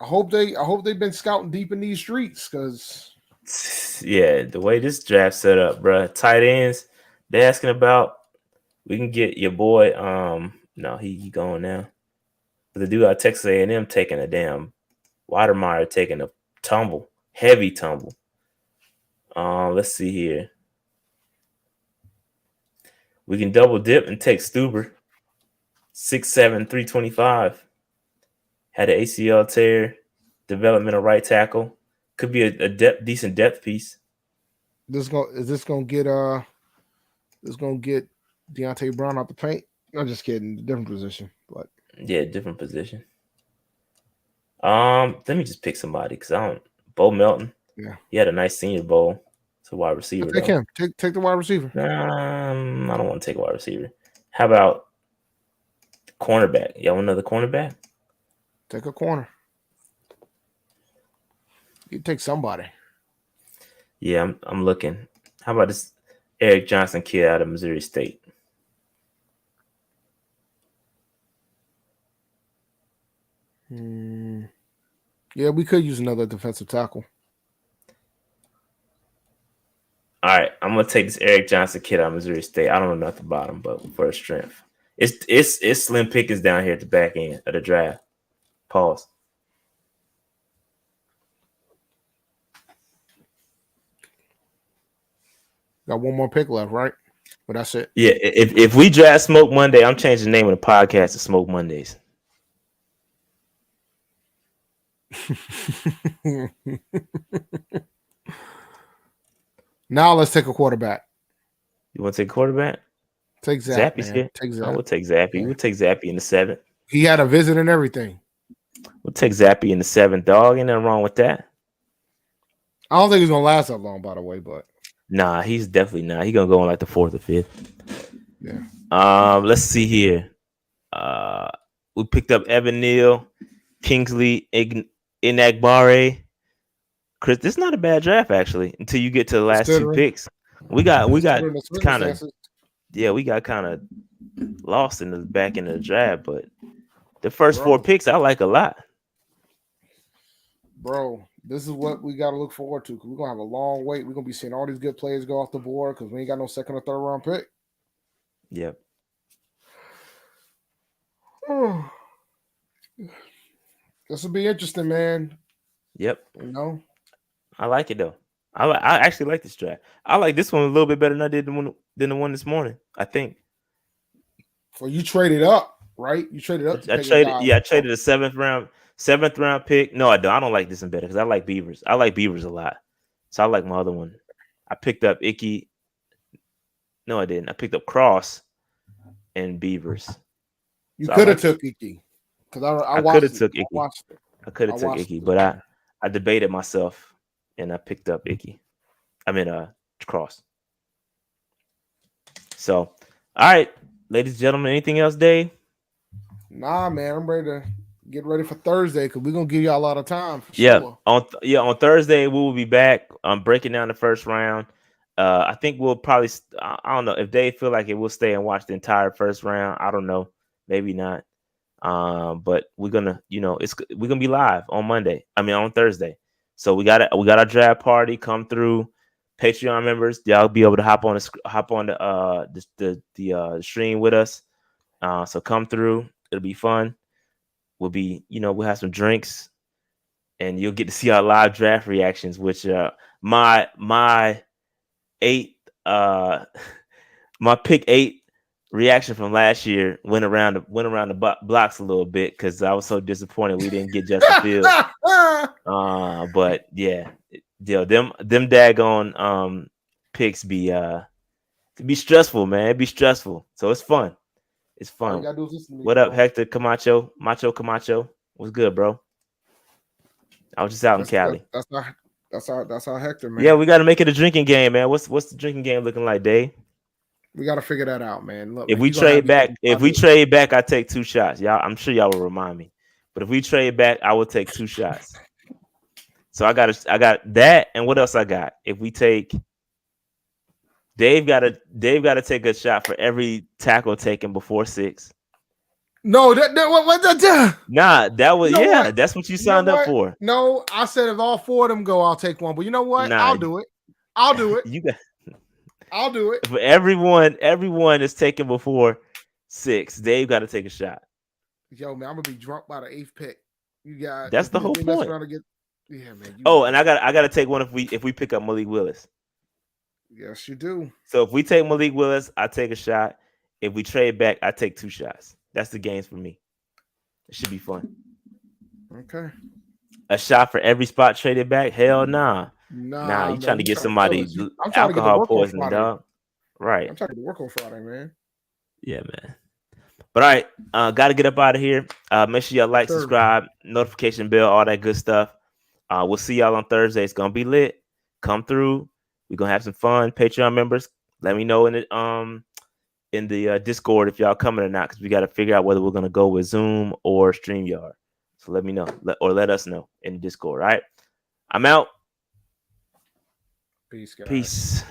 I hope they've been scouting deep in these streets, because yeah, the way this draft set up, bro. Tight ends, they're asking about. We can get your boy. No, he going now. But the dude out Texas A&M taking a damn. Watermeyer taking a tumble, heavy tumble. Let's see here. We can double dip and take Stuber. 6'7", 325. Had an ACL tear. Developmental right tackle. Could be a decent depth piece. Is this gonna get Deontay Brown out the paint? I'm just kidding. Different position, but yeah, different position. Let me just pick somebody because Bo Melton. Yeah, he had a nice Senior Bowl. It's a wide receiver. Take him. Take the wide receiver. I don't want to take a wide receiver. How about cornerback? Y'all want another cornerback? Take a corner. You take somebody. Yeah, I'm looking. How about this Eric Johnson kid out of Missouri State? Yeah, we could use another defensive tackle. All right, I'm gonna take this Eric Johnson kid out of Missouri State. I don't know nothing about him, but for his strength, it's slim pickings down here at the back end of the draft. Pause. Got one more pick left, right? But that's it. Yeah, if we draft Smoke Monday, I'm changing the name of the podcast to Smoke Mondays. Now let's take a quarterback. You want to take a quarterback? Take Zappy. Zappy's here. Take Zappy. We'll take Zappy. Yeah. We'll take Zappy in the 7th. He had a visit and everything. We'll take Zappy in the 7th, dog. Ain't nothing wrong with that. I don't think he's gonna last that long, by the way, but nah, he's definitely not. He's gonna go in like the 4th or 5th. Yeah. Let's see here. We picked up Evan Neal, Kingsley Inagbare. Chris, this is not a bad draft actually until you get to the last 2 picks. We got kind of lost in the back end of the draft, but the first 4 picks I like a lot. Bro, this is what we got to look forward to, because we're gonna have a long wait. We're gonna be seeing all these good players go off the board because we ain't got no 2nd or 3rd round pick. Yep. This will be interesting, man. Yep. You know, I like it though. I actually like this draft. I like this one a little bit better than I did than the one this morning, I think. Well, you traded up right? You traded up. I traded a seventh round pick. No, I don't. I don't like this in better because I like Beavers. I like Beavers a lot, so I like my other one. I picked up Icky. No, I didn't. I picked up Cross and Beavers. You could have took Icky because I could have took Icky. I could have took Icky, but I debated myself and I picked up Icky. Cross. So, all right, ladies and gentlemen, anything else, Dave? Nah, man, I'm ready to get ready for Thursday because we're gonna give y'all a lot of time. Sure. On Thursday we will be back. Breaking down the first round. I think we'll probably. I don't know if they feel like it. We'll stay and watch the entire first round. I don't know, maybe not. But we're gonna, we're gonna be live on on Thursday. So we got our draft party come through. Patreon members, y'all be able to hop on the stream with us. So come through. It'll be fun. We'll be, we'll have some drinks, and you'll get to see our live draft reactions. Which my pick 8 reaction from last year went around the blocks a little bit because I was so disappointed we didn't get Justin Fields. But yeah, them daggone picks be stressful, man. It'd be stressful. So it's fun. It's fun. What up, Hector Camacho? Macho Camacho? What's good, bro? I was just out in Cali. That's our Hector, man. Yeah, we got to make it a drinking game, man. What's the drinking game looking like, Dave? We got to figure that out, man. Look, if we trade back, I take 2 shots. Y'all, I'm sure y'all will remind me. But if we trade back, I will take 2 shots. So I got that, and what else I got? If we take, Dave got to take a shot for every tackle taken before 6. No, that nah, that was what? That's what you signed up for. No, I said if all 4 of them go, I'll take one. But you know what? Nah, I'll do it. I'll do it. For everyone is taken before 6. Dave got to take a shot. Yo, man, I'm gonna be drunk by the 8th pick. That's the whole point. Yeah, man. And I got to take one if we pick up Malik Willis. Yes, you do. So if we take Malik Willis, I take a shot. If we trade back, I take 2 shots. That's the games for me. It should be fun. Okay. A shot for every spot traded back? Hell nah. Nah, you trying to get somebody alcohol poisoning, dog. Right. I'm trying to work on Friday, man. Yeah, man. But all right, got to get up out of here. Make sure y'all like, subscribe, notification bell, all that good stuff. We'll see y'all on Thursday. It's gonna be lit. Come through. We're gonna have some fun. Patreon members, let me know in the Discord if y'all coming or not, because we got to figure out whether we're gonna go with Zoom or StreamYard. So let me know, let us know in the Discord. All right, I'm out. Peace, guys. Peace.